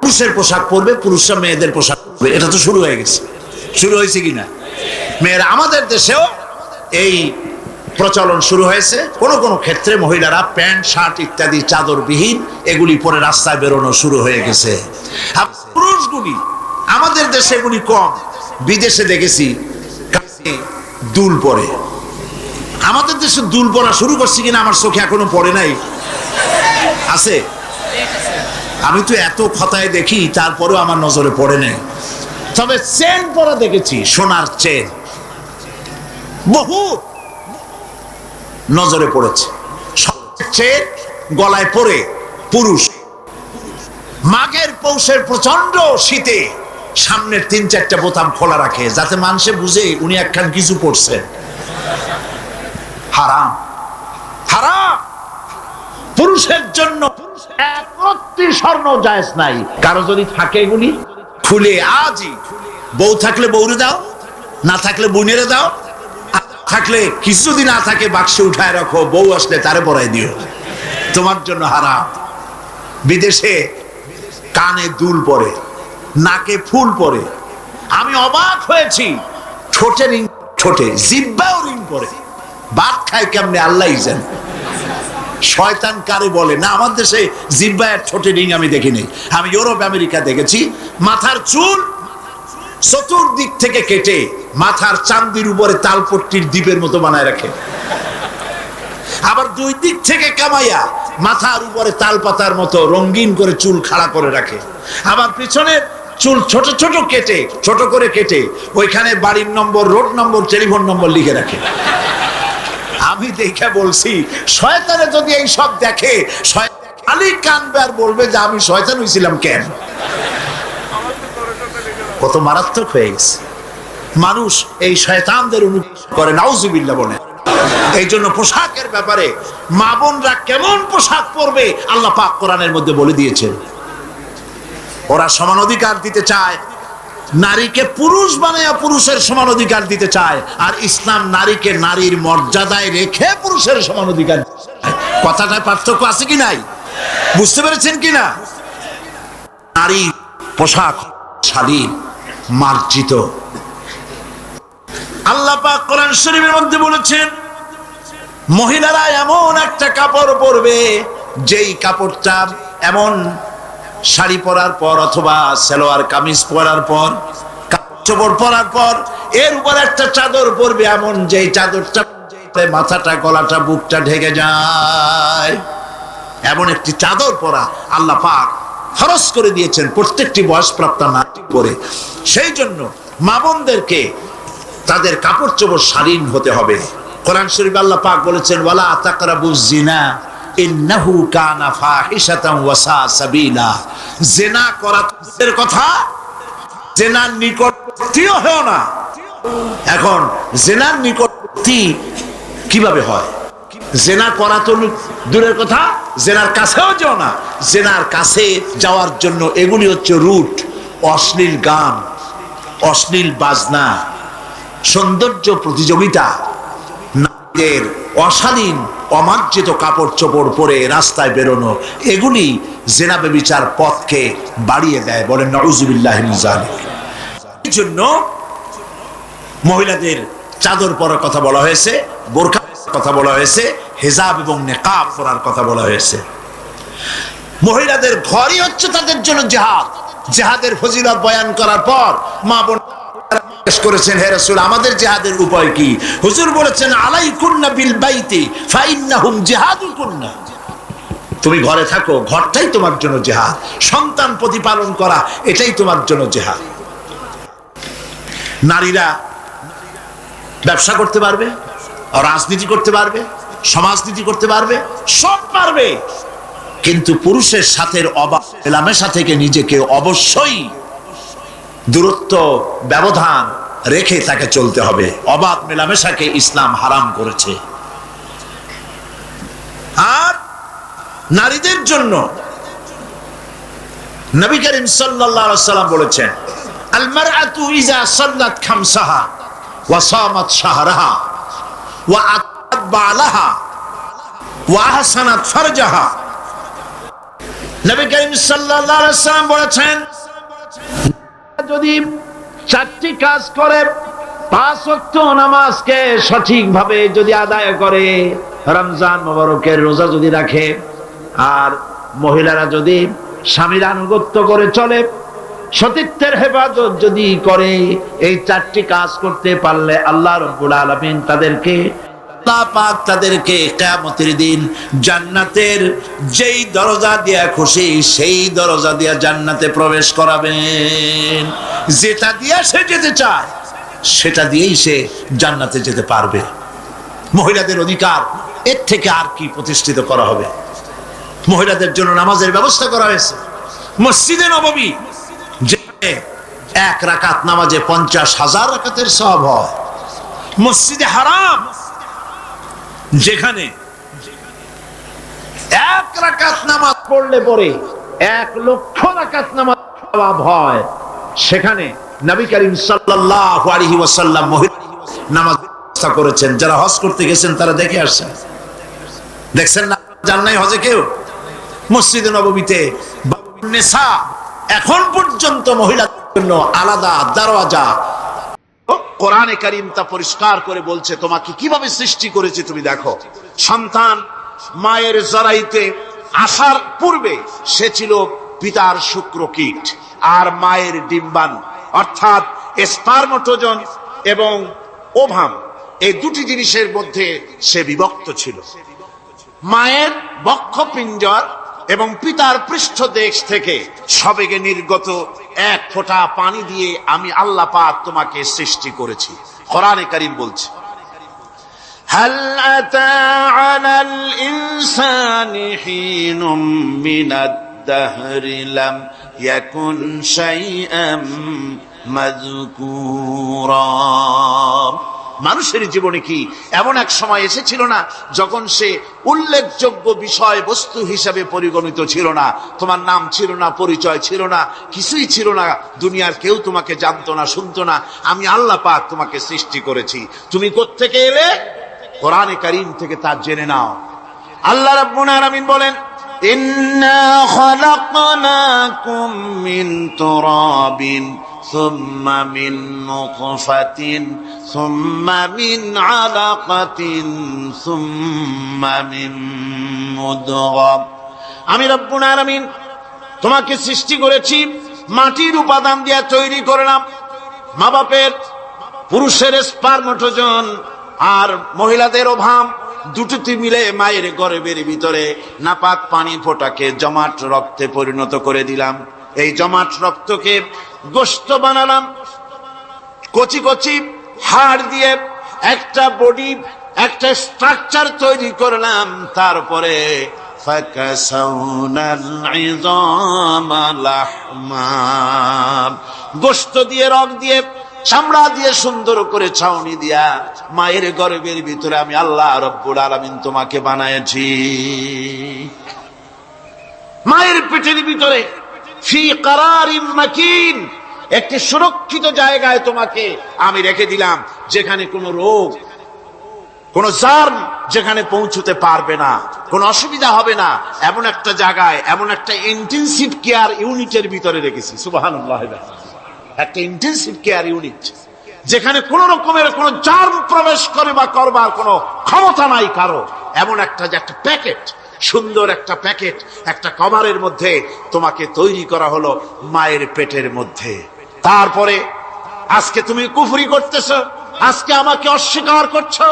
Speaker 2: পুরুষের পোশাক পরবে, পুরুষরা মেয়েদের পোশাক পরবে। এটা তো শুরু হয়ে গেছে। শুরু হয়েছে কিনা? মেয়েরা, আমাদের দেশেও এই প্রচলন শুরু হয়েছে। কোনো কোনো ক্ষেত্রে মহিলারা প্যান্ট শার্ট ইত্যাদি চাদরবিহীন এগুলি পরে রাস্তায় বেরোনো শুরু হয়ে গেছে। আর পুরুষগুলি, আমাদের দেশে এগুলি কম, বিদেশে দেখেছি দুল পরে। আমাদের দেশে দুল পরা শুরু করছি কিনা আমার চোখে এখনো পড়ে নাই। আছে? আমি তো এত খতায় দেখি, তারপরেও আমার নজরে পড়ে নাই। তবে চেন পরা দেখেছি, সোনার চেন বহু নজরে পড়েছে। চেন গলায় পরে পুরুষ মাঘের পৌষের প্রচন্ড শীতে সামনের 3-4টা বোতাম খোলা রাখে, যাতে মানুষে বুঝে উনি একখান কিছু পড়ছেন। হারাম, হারাম। পুরুষের জন্য একটি স্বর্ণ জায়েজ নাই। কারো যদি থাকে এগুলি খুলে আজই, বউ থাকলে বউরে দাও, না থাকলে বোনেরে দাও, থাকলে কিছু যদি না থাকে বাক্সে উঠায় রাখো, বউ আসলে তারে পরাই দিও, তোমার জন্য হারাম। বিদেশে কানে দুল পরে, নাকে ফুল পরে। আমি অবাক হয়েছি, ঠোঁটে রিং, ঠোঁটে জিহ্বাও রিং পরে। ভাত খায় কেমনে আল্লাহই জানে। শয়তান কারে বলে না। আমার দেশে জিহ্বায় ঠোঁটে রিং আমি দেখিনি। আমি ইউরোপ আমেরিকা দেখেছি, মাথার চুল চতুর্দিক থেকে কেটে মাথার চান্দির উপরে তালপট্টির দ্বীপের মতো বানায় রাখে। আবার দুই দিক থেকে কামাইয়া মাথার উপরে তাল পাতার মতো রঙিন করে চুল খাড়া করে রাখে। আবার পিছনের চুল ছোট ছোট কেটে, ছোট করে কেটে ওইখানে বাড়ির নম্বর, রোড নম্বর, টেলিফোন নম্বর লিখে রাখে। আমি দেখে বলছি, শয়তানে যদি এই সব দেখে খালি কানবে আর বলবে যে আমি শয়তান হয়েছিলাম কেন। কত মারাত্মক হয়ে গেছে মানুষ এই শয়তানদের অনুসরণ করে। নাউজুবিল্লাহ বলে। এই জন্য পোশাকের ব্যাপারে মা বোনরা কেমন পোশাক পরবে আল্লাহ পাক কোরআনের মধ্যে বলে দিয়েছেন। ওরা সমান অধিকার দিতে চায়, নারীকে পুরুষ বানায়া পুরুষের সমান অধিকার দিতে চায়, আর ইসলাম নারীকে নারীর মর্যাদায় রেখে পুরুষের সমান অধিকার। কথাটায় পার্থক্য আছে কি নাই? বুঝতে পেরেছেন কিনা? নারী পোশাক শালীন, মার্জিত। আল্লাহ পাক কোরআন শরীফের মধ্যে বলেছেন, মহিলারা এমন একটা কাপড় পরবে, যেই কাপড়টা এমন শাড়ি পরার পর অথবা সালোয়ার কামিজ পরার পর, কাপড় পরার পর এর উপর একটা চাদর পরবে, এমন যেই চাদরটা মাথাটা, গলাটা, বুকটা ঢেকে যায়। এমন একটি চাদর পরা আল্লাহ পাক ফরজ করে দিয়েছেন প্রত্যেকটি বয়সপ্রাপ্ত নারী পরে। সেই জন্য মা বোনদেরকে তাদের কাপড় চোপড় শালীন হতে হবে। কোরআন শরীফে আল্লাহ পাক বলেছেন, ওয়ালা তাকরাবুজ জিনা ইন্নাহু কানা ফাহিশাতান ওয়া সা সাবিলা। জিনা করার কথা, জিনার নিকটবর্তীও হয় না। এখন জিনার নিকটবর্তী কিভাবে হয়? জেনা করা তো দূরের কথা, জেনার কাছেও যাও না। জেনার কাছে যাওয়ার জন্য এগুলি হচ্ছে রুট। অশ্লীল গান, অশ্লীল বাজনা, সৌন্দর্য প্রতিযোগিতা, নারীদের অশালীন অমার্জিত কাপড় চোপড় পরে রাস্তায় বেরোনো, এগুলি জেনা ব্যভিচার পথকে বাড়িয়ে দেয়। বলেন নাউযুবিল্লাহি মিন যালিক। এই জন্য মহিলাদের চাদর পরার কথা বলা হয়েছে, বোরকা কথা বলা হয়েছে, হিজাব এবং নিকাব পরার কথা বলা হয়েছে। মহিলাদের ঘরই হচ্ছে তাদের জন্য জিহাদ। জিহাদের ফজিলত বয়ান করার পর মা বোন জিজ্ঞেস করেছেন, হে রাসূল, আমাদের জিহাদের উপায় কি? হুজুর বলেছেন, আলাইকুন্না বিল বাইতি ফাইন্নাহুম জিহাদুকুন্না। তুমি ঘরে থাকো, ঘরটাই তোমার জন্য জিহাদ। সন্তান প্রতিপালন করা, এটাই তোমার জন্য জিহাদ। নারীরা ব্যবসা করতে পারবে, রাজনীতি করতে পারবে, সমাজনীতি করতে পারবে, সব পারবে, কিন্তু পুরুষের সাথে অবাধ মেলামেশা থেকে নিজেকে অবশ্যই দূরত্ব ব্যবধান রেখে তাকে চলতে হবে। অবাধ মেলামেশাকে ইসলাম হারাম করেছে। আর নারীদের জন্য নবী করিম সাল্লাল্লাহু আলাইহি ওয়াসাল্লাম বলেছেন, আল মারআতু ইযা সাল্লাত খামসাহা ওয়া সামাত শাহরাহা ওয়া আতাত বালাহা ওয়া আহসানাত ফারজাহা। নবী করিম সাল্লাল্লাহু আলাইহি ওয়াসাল্লাম বলেছেন, যদি চারটি কাজ করে, 5 ওয়াক্ত নামাজকে সঠিকভাবে যদি আদায় করে, রমজান মোবারকের রোজা যদি রাখে, আর মহিলারা যদি স্বামীর আনুগত্য করে চলে, সতীত্বের হেফাজত যদি করে, এই 4টি কাজ করতে পারলে আল্লাহ রাব্বুল আলামিন তাদেরকে, আল্লাহ পাক তাদেরকে কিয়ামতের দিন জান্নাতের যেই দরজা দিয়া খুশি সেই দরজা দিয়া জান্নাতে প্রবেশ করাবেন। যেটা দিয়া সে যেতে চায় সেটা দিয়েই সে জান্নাতে যেতে পারবে। মহিলাদের অধিকার এর থেকে আর কি প্রতিষ্ঠিত করা হবে? মহিলাদের জন্য নামাজের ব্যবস্থা করা হয়েছে। মসজিদে নববী, যে 1 রাকাত নামাজে 50,000 রাকাতের সওয়াব হয়। মসজিদে হারাম, যেখানে 1 রাকাত নামাজ পড়লে পরে 1,00,000 রাকাত নামাজ সওয়াব হয়, সেখানে নবী করিম সাল্লাল্লাহু আলাইহি ওয়াসাল্লাম মহিলা নামাজ ব্যবস্থা করেছেন। যারা হজ করতে গেছেন তারা দেখে আসছেন, দেখছেন না? জান নাই হজে কেউ? মসজিদে নববীতে নিসা এখন পর্যন্ত মহিলাদের জন্য আলাদা দরওয়াজা। কোরআনে কারীম তা পরিষ্কার করে বলছে, তোমাকে কিভাবে সৃষ্টি করেছে তুমি দেখো। সন্তান মায়ের জরায়ুতে আসার পূর্বে সে ছিল পিতার শুক্রকীট আর মায়ের ডিম্বাণু, অর্থাৎ স্পার্মটোজন এবং ওভাম, এই দুটি জিনিসের মধ্যে সে বিভক্ত ছিল। মায়ের বক্ষপিঞ্জর এবং পিতার পৃষ্ঠদেশ থেকে সবেগে নির্গত 1 ফোঁটা পানি দিয়ে আমি আল্লাহ পাক তোমাকে সৃষ্টি করেছি। কোরআনে কারীম বলছে, হাল আতা আলাল ইনসানি হিনুম মিনাদ দাহরি লাম ইয়াকুন শাইআম মাযকুরা। মানুষের জীবনে কি এমন এক সময় এসেছিল না যখন সে উল্লেখযোগ্য বিষয় বস্তু হিসাবে পরিগণিত ছিল না? তোমার নাম ছিল না, পরিচয় ছিল না, কিছুই ছিল না, দুনিয়ার কেউ তোমাকে জানতো না, শুনতো না। আমি আল্লাহ পাক তোমাকে সৃষ্টি করেছি। তুমি কোত্থেকে এলে? কোরআনে কারীম থেকে তা জেনে নাও। আল্লাহ রাব্বুল আলামিন বলেন, ইন্না খালাকনাকুম মিন তুরাবিন সুম্মা মিন নুতফাতিন সুম্মা মিন আলাকাতিন সুম্মা মিন মুদগা। আমি রব্বুল আলামিন তোমাকে সৃষ্টি করেছি, মাটির উপাদান দিয়ে তৈরি করলাম। মা বাপের, পুরুষের স্পার্মটোজন আর মহিলাদের ওভাম দুটোতে মিলে মায়ের গর্ভের ভিতরে নাপাক পানি ফোঁটাকে জমাট রক্তে পরিণত করে দিলাম। এই জমাট রক্তকে গোশত বানালাম, কচি কচি হাড় দিয়ে একটা বডি, একটা স্ট্রাকচার তৈরি করলাম। তারপরে গোশত দিয়ে, রগ দিয়ে, চামড়া দিয়ে সুন্দর করে ছাউনি দিয়া মায়ের গর্ভের ভিতরে আমি আল্লাহ রব্বুল আলামিন তোমাকে বানাইছি। মায়ের পেটের ভিতরে ফি কারারিম মাকিন, একটি সুরক্ষিত জায়গায় তোমাকে আমি রেখে দিলাম,
Speaker 1: যেখানে কোনো রোগ, কোন জার্ম যেখানে পৌঁছতে পারবে না, কোনো অসুবিধা হবে না, এমন একটা জায়গায়, এমন একটা ইন্টেনসিভ কেয়ার ইউনিটের ভিতরে রেখেছি। সুবহানাল্লাহ। একটা ইন্টেনসিভ কেয়ার ইউনিট যেখানে কোন রকমের কোন জার্ম প্রবেশ করে বা করবার কোনো ক্ষমতা নাই কারো, এমন একটা যে একটা প্যাকেট, সুন্দর একটা প্যাকেট, একটা কভারের মধ্যে তোমাকে তৈরি করা হলো মায়ের পেটের মধ্যে। তারপরে আজকে তুমি কুফরি করতেছো, আজকে আমাকে অস্বীকার করছো।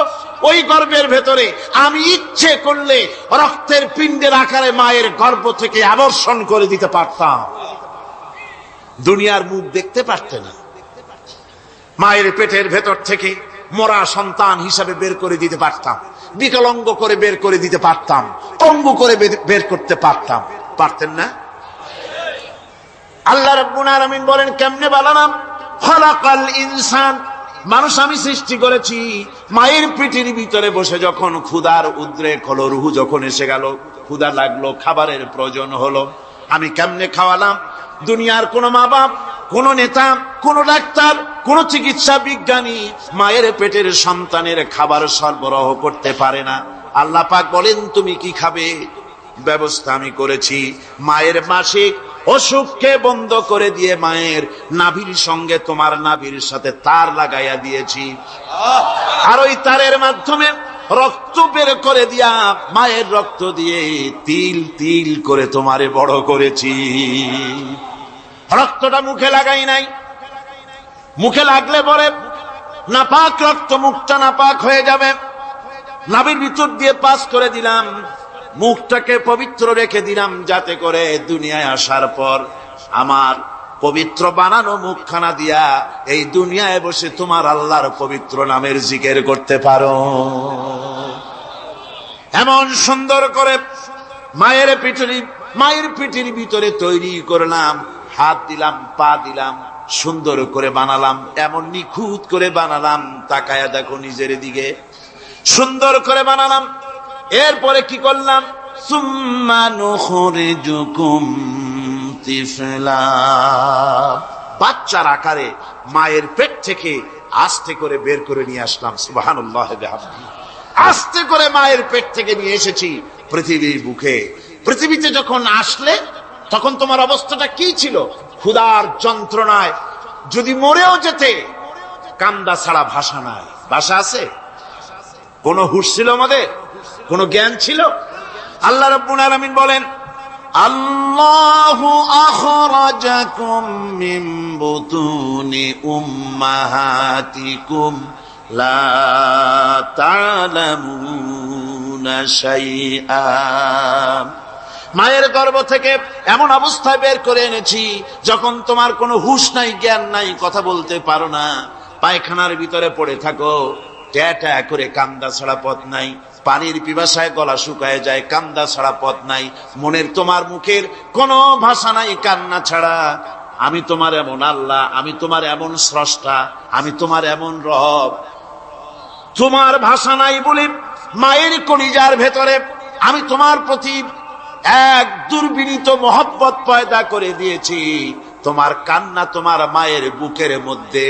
Speaker 1: ওই গর্ভের ভেতরে আমি ইচ্ছে করলে রক্তের পিণ্ডের আকারে মায়ের গর্ভ থেকে আবর্ষণ করে দিতে পারতাম, দুনিয়ার মুখ দেখতে পারতে না। মায়ের পেটের ভেতর থেকে মরা সন্তান হিসাবে বের করে দিতে পারতাম, বিকলাঙ্গ করে বের করে দিতে পারতাম, পঙ্গু করে বের করতে পারতাম। পারতেন না? আল্লাহ রাব্বুল আলামিন বলেন কেমনে বানালাম? খলাকাল ইনসান, মানুষ আমি সৃষ্টি করেছি মায়ের পেটের ভিতরে বসে। যখন ক্ষুধার উদ্রেক হলো, রুহু যখন এসে গেল, ক্ষুধা লাগলো, খাবারের প্রয়োজন হলো, আমি কেমনে খাওয়ালাম? দুনিয়ার কোন মা বাপ, কোন নেতা, কোন ডাক্তার, কোন চিকিৎসা বিজ্ঞানী মায়ের পেটের সন্তানের খাবার সরবরাহ করতে পারে না। আল্লাহ পাক বলেন তুমি কি খাবে? ব্যবস্থা আমি করেছি। মায়ের মাসিক অসুখকে বন্ধ করে দিয়ে মায়ের নাভির সঙ্গে তোমার নাভির সাথে তার লাগাইয়া দিয়েছি, আর ওই তারের মাধ্যমে রক্ত বের করে দিয়া মায়ের রক্ত দিয়ে তিল তিল করে তোমারে বড় করেছি। রক্তটা মুখে লাগাই নাই, মুখে লাগলে পরে নাপাক রক্ত, মুখটা নাপাক হয়ে যাবে। নাভির ভিতর দিয়ে পাস করে দিলাম, মুখটাকে পবিত্র রেখে দিলাম, যাতে করে দুনিয়ায় আসার পর আমার পবিত্র বানানো মুখখানা দিয়া এই দুনিয়ায় বসে তোমার আল্লাহর পবিত্র নামের জিকির করতে পারো। এমন সুন্দর করে মায়ের পিঠের ভিতরে তৈরি করলাম, হাত দিলাম, পা দিলাম, সুন্দর করে বানালাম, এমন নিখুঁত করে বানালাম, তাকায়া দেখো নিজের দিকে, সুন্দর করে বানালাম। এরপরে কি করলাম? সুম্মা নুখরিজুকুম তিফলা, বাচ্চার আকারে মায়ের পেট থেকে আস্তে করে বের করে নিয়ে আসলাম। সুবহানাল্লাহ বিহামদিহি। আস্তে করে মায়ের পেট থেকে নিয়ে এসেছি পৃথিবীর বুকে। পৃথিবীতে যখন আসলে তখন তোমার অবস্থাটা কি ছিল? ক্ষুধার যন্ত্রণায় যদি মরেও যেতে, কান্দা ছাড়া ভাষা নাই। ভাষা আছে? কোন হুঁশ ছিল আমাদের? কোন জ্ঞান ছিল? আল্লাহ রাব্বুল আলামিন বলেন আল্লাহু আখরাজাকুম মিন বুতুনি উম্মাহাতিকুম লা তা'লামুনা শাইআ, মায়ের গর্ভ থেকে এমন অবস্থায় বের করে এনেছি যখন তোমার কোনো হুঁশ নাই, জ্ঞান নাই, কথা বলতে পারো না, পায়খানার ভিতরে পড়ে থাকো, ট্যাটা করে, কান্দা ছাড়া পথ নাই, পানির পিপাসায় গলা শুকায় যায়, কান্দা ছাড়া পথ নাই, মনের তোমার মুখের কোনো ভাষা নাই কান্না ছাড়া। আমি তোমার এমন আল্লাহ, আমি তোমার এমন স্রষ্টা, আমি তোমার এমন রব। তোমার ভাষা নাই বলে মায়ের কলিজার ভেতরে আমি তোমার প্রতি এক দুর্বিনীত মহব্বত পয়দা করে দিয়েছি। তোমার কান্না তোমার মায়ের বুকের মধ্যে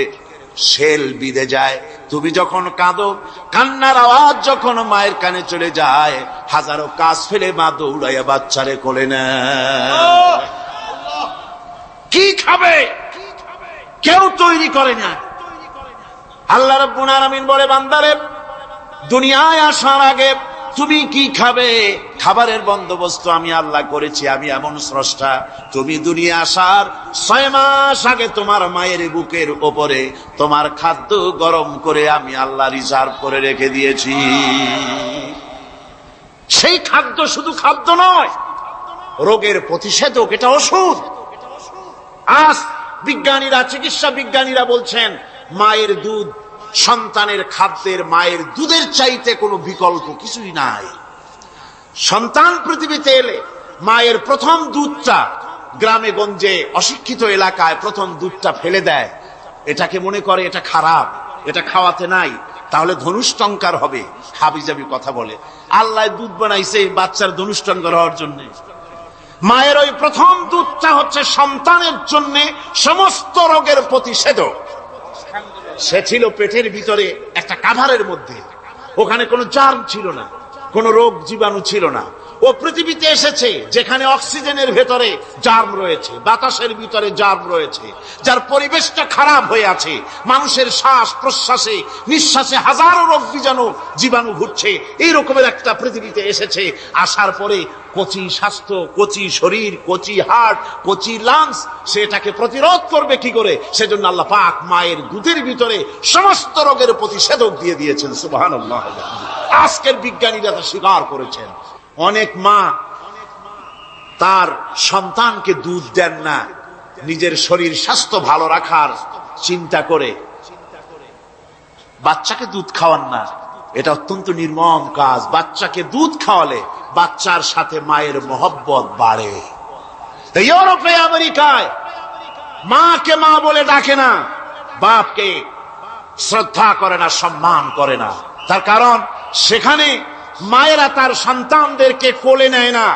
Speaker 1: শেল বিঁধে যায়। তুমি যখন কাঁদো, কান্নার আওয়াজ যখন মায়ের কানে চলে যায়, হাজারো কাজ ফেলে মা দৌড়াইয়া বাচ্চারে কোলে নেয়। কি খাবে কেউ তৈরি করে না। আল্লাহ রাব্বুল আলামিন বলে বান্দারে, দুনিয়ায় আসার আগে তুমি কি খাবে, খাবারের বন্দোবস্ত আমি আল্লাহ করেছি, আমি এমন স্রষ্টা। তুমি দুনিয়া আসার 6 মাস আগে তোমার মায়ের বুকের ওপরে তোমার খাদ্য গরম করে আমি আল্লাহ রিজার্ভ করে রেখে দিয়েছি। সেই খাদ্য শুধু খাদ্য নয়, রোগের প্রতিষেধক, এটা ওষুধ। আজ বিজ্ঞানীরা, চিকিৎসা বিজ্ঞানীরা বলছেন মায়ের দুধ সন্তানের খাদ্যের, মায়ের দুধের চাইতে কোনো বিকল্প কিছুই নাই। সন্তান পৃথিবীতে এলে মায়ের প্রথম দুধটা, গ্রামে গঞ্জে অশিক্ষিত এলাকায় প্রথম দুধটা ফেলে দেয়, এটাকে মনে করে এটা খারাপ, এটা খাওয়াতে নাই, তাহলে ধনুষ্টঙ্কার হবে, হাবিজাবি কথা বলে। আল্লাহ দুধ বানাইছে বাচ্চার ধনুষ্টঙ্কার হওয়ার জন্য। মায়ের ওই প্রথম দুধটা হচ্ছে সন্তানের জন্য সমস্ত রোগের প্রতিষেধক। সে ছিল পেটের ভিতরে একটা কাভারের মধ্যে, ওখানে কোনো জার্ম ছিল না, কোনো রোগ জীবাণু ছিল না। ও পৃথিবীতে এসেছে যেখানে অক্সিজেনের ভেতরে জার্ম রয়েছে, বাতাসের ভিতরে জার্ম রয়েছে, যার পরিবেশটা খারাপ হয়ে আছে, মানুষের শ্বাস প্রশ্বাসে নিঃশ্বাসে হাজারো রোগ বীজাণু জীবাণু ঘুরছে। এই রকমের একটা পৃথিবীতে এসেছে। আসার পরে কচি স্বাস্থ্য, কচি শরীর, কচি হার্ট, কচি লাংস, সেটাকে প্রতিরোধ করবে কি করে? সেজন্য আল্লাহ পাক মায়ের দুধের ভিতরে সমস্ত রোগের প্রতিষেধক দিয়ে দিয়েছেন। সুবহানাল্লাহ। আজকের বিজ্ঞানীরা তা স্বীকার করেছেন। অনেক মা তার সন্তানকে দুধ দেন না নিজের শরীর স্বাস্থ্য ভালো রাখার চিন্তা করে, বাচ্চাকে দুধ খাওয়ান না। এটা অত্যন্ত নির্মম কাজ। বাচ্চাকে দুধ খাওয়ালে বাচ্চার সাথে মায়ের মহব্বত বাড়ে। ইউরোপে আমেরিকায় মাকে মা বলে ডাকে না, বাপকে শ্রদ্ধা করে না, সম্মান করে না। তার কারণ সেখানে মায়েরা তার সন্তানদেরকে কোলে নেয় না,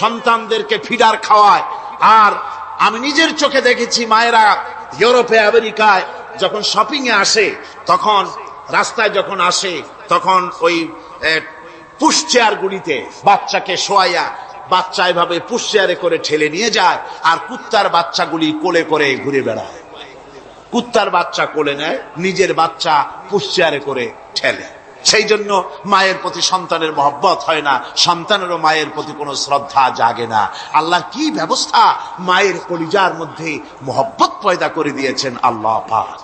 Speaker 1: সন্তানদেরকে ফিডার খাওয়ায়। আর আমি নিজের চোখে দেখেছি মায়েরা ইউরোপে আমেরিকায় যখন শপিং এ আসে, তখন রাস্তায় যখন আসে, তখন ওই পুশ চেয়ার গুলিতে বাচ্চাকে শোয়াইয়া বাচ্চা এভাবে পুশ চেয়ারে করে ঠেলে নিয়ে যায়, আর কুত্তার বাচ্চাগুলি কোলে করে ঘুরে বেড়ায়। কুত্তার বাচ্চা কোলে নেয়, নিজের বাচ্চা পুশ চেয়ারে করে ঠেলে। সেই জন্য মায়ের প্রতি সন্তানের মহব্বত হয় না, সন্তানেরও মায়ের প্রতি কোনো শ্রদ্ধা জাগে না। আল্লাহ কি ব্যবস্থা মায়ের কলিজার মধ্যে মহব্বত পয়দা করে দিয়েছেন আল্লাহ পাক।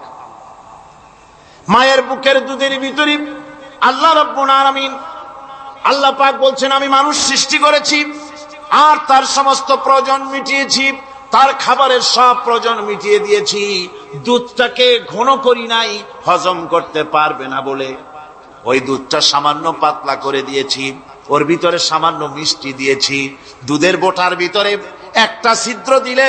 Speaker 1: মায়ের বুকের দুধের ভিতরে আল্লাহ রাব্বুল আলামিন, আল্লাহ পাক বলছেন, আমি মানুষ সৃষ্টি করেছি আর তার সমস্ত প্রয়োজন মিটিয়েছি, তার খাবারের সব প্রয়োজন মিটিয়ে দিয়েছি। দুধটাকে ঘন করি নাই হজম করতে পারবে না বলে, ওই দুধটা সামান্য পাতলা করে দিয়েছি, ওর ভিতরে সামান্য মিষ্টি দিয়েছি। দুধের বোটার ভিতরে একটা ছিদ্র দিলে,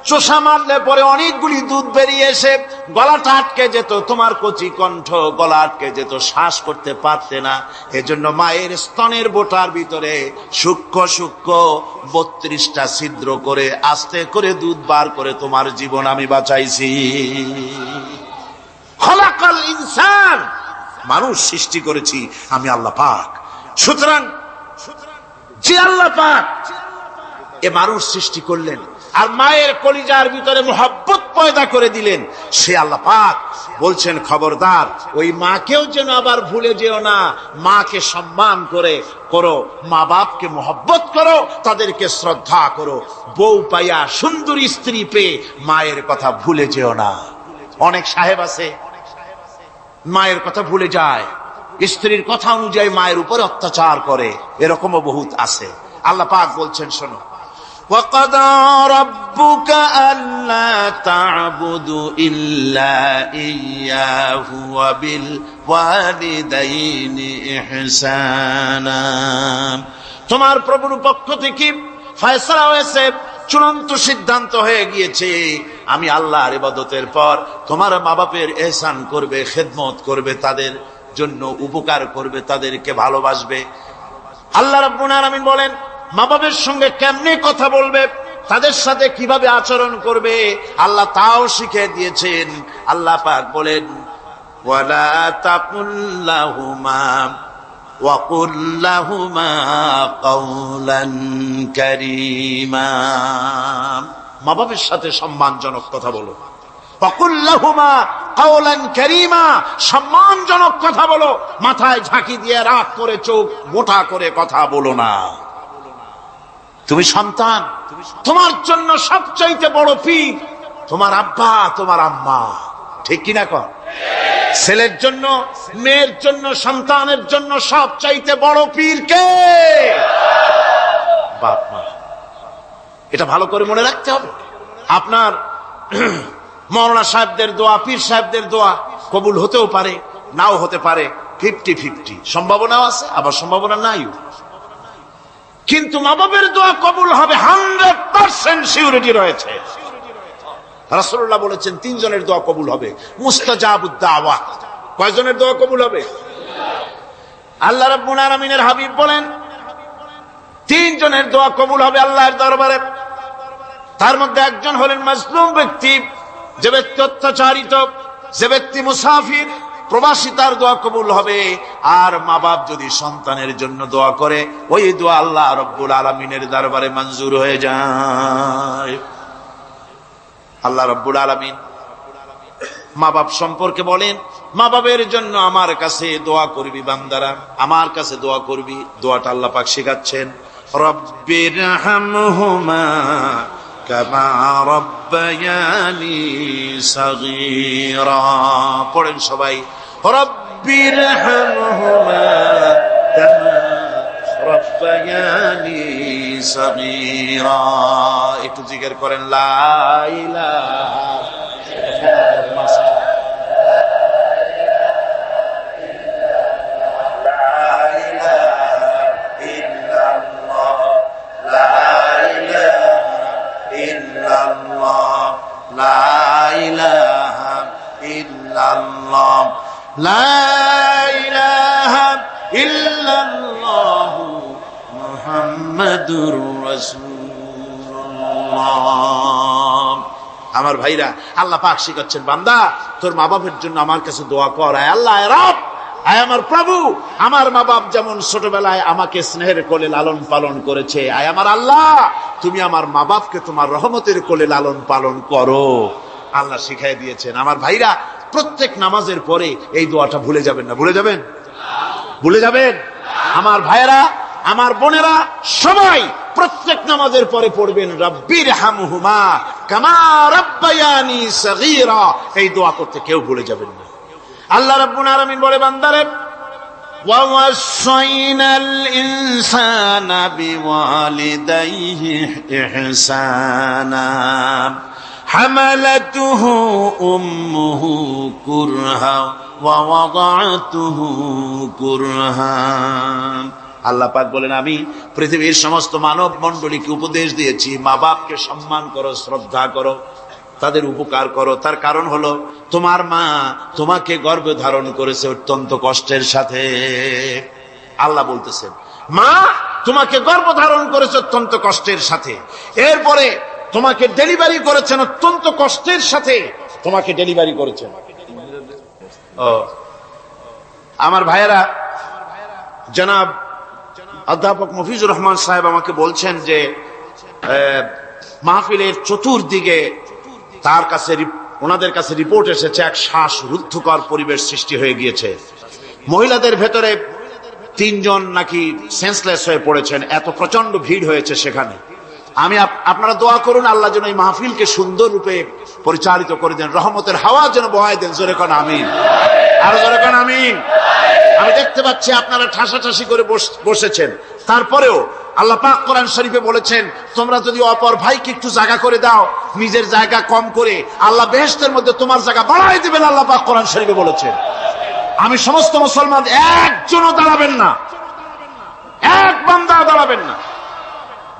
Speaker 1: চোষা মারলে পরে অনেকগুলি দুধ বেরিয়ে এসে গলাটা আটকে যেত, তোমার কচি কণ্ঠ গলা আটকে যেত, শ্বাস করতে পারতে না। এজন্য মায়ের স্তনের বোটার ভিতরে সূক্ষ্ম সূক্ষ্ম 32টা ছিদ্র করে আস্তে করে দুধ বার করে তোমার জীবন আমি বাঁচাইছি। খলাকাল ইনসান, মানুষ সৃষ্টি করেছি আমি আল্লাহ পাক। সুতরাং যে আল্লাহ পাক এ মানুষ সৃষ্টি করলেন আর মায়ের কলিজার ভিতরে মোহাব্বত পয়দা করে দিলেন, সে আল্লাহ পাক বলছেন, খবরদার ওই মাকেও যেন আবার ভুলে যেও না। মাকে সম্মান করে করো, মা বাপকে মোহাব্বত করো, তাদেরকে শ্রদ্ধা করো। বউ পাইয়া সুন্দরী স্ত্রী পেয়ে মায়ের কথা ভুলে যেও না। অনেক সাহেব আছে মায়ের কথা ভুলে যায়, স্ত্রীর কথা অনুযায়ী মায়ের উপরে অত্যাচার করে, এরকমও বহুত আছে। আল্লাহ পাক বলছেন, শোনো, وَقَضَى رَبُّكَ أَلَّا تَعْبُدُوا إِلَّا إِيَّاهُ وَبِالْوَالِدَيْنِ إِحْسَانًا। তোমার প্রভুর পক্ষ থেকে ফয়সালা হয়েছে, চূড়ান্ত সিদ্ধান্ত হয়ে গিয়েছে, আমি আল্লাহর ইবাদতের পর তোমার মা বাপের ইহসান করবে, খেদমত করবে, তাদের জন্য উপকার করবে, তাদেরকে ভালোবাসবে। আল্লাহ রাব্বুল আলামিন বলেন, মা বাবার সঙ্গে কেমনে কথা বলবে, তাদের সাথে কিভাবে আচরণ করবে, আল্লাহ তাও শিখিয়ে দিয়েছেন। আল্লাহ পাক বলেন, ওয়ালা তাকুল লাহুমা ওয়া কুল লাহুমা কাওলান কারীমা। মা বাবার সাথে সম্মানজনক কথা বলো। ওয়া কুল লাহুমা কাওলান কারীমা, সম্মানজনক কথা বলো। মাথায় ঝাঁকি দিয়ে রাগ করে চোখ মোটা করে কথা বলো না। তুমি সন্তান, তোমার জন্য সবচাইতে বড় পীর তোমার আব্বা, তোমার আম্মা, ঠিক কিনা কর? ছেলের জন্য, মেয়ের জন্য, সন্তানের জন্য সবচাইতে বড় পীর কে? বাপ মা। এটা ভালো করে মনে রাখতে হবে। আপনার মৌলানা সাহেবদের দোয়া, পীর সাহেবদের দোয়া কবুল হতেও পারে, নাও হতে পারে, 50-50 সম্ভাবনাও আছে, আবার সম্ভাবনা নাইও। কিন্তু মা বাবের দোয়া কবুল হবে 100% সিউরিটি রয়েছে। রাসূলুল্লাহ বলেছেন 3 জনের দোয়া কবুল হবে, মুস্তাজাবুদ দাওয়া। কয়জনের দোয়া কবুল হবে? আল্লাহ রাব্বুল আলামিনের হাবিব বলেন 3 জনের দোয়া কবুল হবে আল্লাহর দরবারে। তার মধ্যে একজন হলেন মাজলুম ব্যক্তি, যে ব্যক্তি অত্যাচারিত,
Speaker 2: যে ব্যক্তি মুসাফির প্রবাসী তার দোয়া কবুল হবে। আর মা বাপ যদি সন্তানের জন্য দোয়া করে ওই দোয়া আল্লাহ রব্বুল আলামিনের দরবারে মঞ্জুর হয়ে যায়। আল্লাহ রব্বুল আলামিন মা বাপ সম্পর্কে বলেন, মা বাবের জন্য আমার কাছে দোয়া করবি বান্দারা, আমার কাছে দোয়া করবি। দোয়াটা আল্লাহ পাক শেখাচ্ছেন, রব্বিরহামহুমা কামা রব্বায়ানি সাগীরা। পড়েন সবাই, রব্বিরহামহুমা কামা রব্বায়ানি সাগীরা। একটু জিকির করেন, লা ইলাহা মুহাম্মাদুর রাসূলুল্লাহ। আমার ভাইরা, আল্লাহ পাক শিখাচ্ছেন, বান্দা তোর মা বাপের জন্য আমার কাছে দোয়া কর। আয় আল্লাহ, আয় রব, আয় আমার প্রভু, আমার মা বাপ যেমন ছোটবেলায় আমাকে স্নেহের কোলে লালন পালন করেছে, আয় আমার আল্লাহ তুমি আমার মা বাপকে তোমার রহমতের কোলে লালন পালন করো। আল্লাহ শিখাই দিয়েছেন। আমার ভাইরা, প্রত্যেক নামাজের পরে এই দোয়াটা ভুলে যাবেন না। ভুলে যাবেন? ভুলে যাবেন? আমার ভাইয়েরা, আমার বোনেরা, সবাই প্রত্যেক নামাজের পরে পড়বেন, রব্বিরহামহুমা কামা রব্বায়ানি সাগীরা। এই দোয়া করতে কেউ ভুলে যাবেন না। আল্লাহ রাব্বুল আলামিন বলে, বান্দারে ওয়া ওয়াসাইনাল ইনসানা বিওয়ালিদাইহি ইহসানা হামালাতুহু উম্মুহু কুরহা ওয়া ওয়াদাতুহু কুরহা। আল্লাহ পাক বলেন, আমি পৃথিবীর সমস্ত মানব মণ্ডলীকে উপদেশ দিয়েছি, মা বাপকে সম্মান করো, শ্রদ্ধা করো, তাদের উপকার করো। তার কারণ হলো তোমার মা তোমাকে গর্ভে ধারণ করেছে অত্যন্ত কষ্টের সাথে। আল্লাহ বলতেছেন, মা তোমাকে গর্ভ ধারণ করেছে অত্যন্ত কষ্টের সাথে, এরপরে তোমাকে ডেলিভারি করেছেন অত্যন্ত কষ্টের সাথে, তোমাকে ডেলিভারি করেছেন। ও আমার ভাইয়েরা, জনাব অধ্যাপক মফিজুর রহমান সাহেব আমাকে বলছেন যে মাহফিলের চতুর্দিকে তার কাছে ওনাদের কাছে রিপোর্ট এসেছে এক শ্বাসরুদ্ধকর পরিবেশ সৃষ্টি হয়ে গিয়েছে। মহিলাদের ভেতরে 3 জন নাকি সেন্সলেস হয়ে পড়েছেন, এত প্রচন্ড ভিড় হয়েছে সেখানে। আমি আপনারা দোয়া করুন আল্লাহ যেন এই মাহফিলকে সুন্দর রূপে পরিচালিত করে দেন, রহমতের হাওয়া যেন বহায় দেন। জোরে কোন আমিন, আরো জোরে কোন আমিন। আমি দেখতে পাচ্ছি আপনারা ঠাসাঠাসি করে বসেছেন, তারপরেও আল্লাহ পাক কোরআন শরীফে বলেছেন, তোমরা যদি অপর ভাইকে একটু জায়গা করে দাও, নিজের জায়গা কম করে আল্লাহ বেহেশতের মধ্যে তোমার জায়গা বাড়াই দিবেন। আল্লাহ পাক কোরআন শরীফে বলেছেন। আমি সমস্ত মুসলমান একজনও দাঁড়াবেন না, এক বান্দা দাঁড়াবেন না।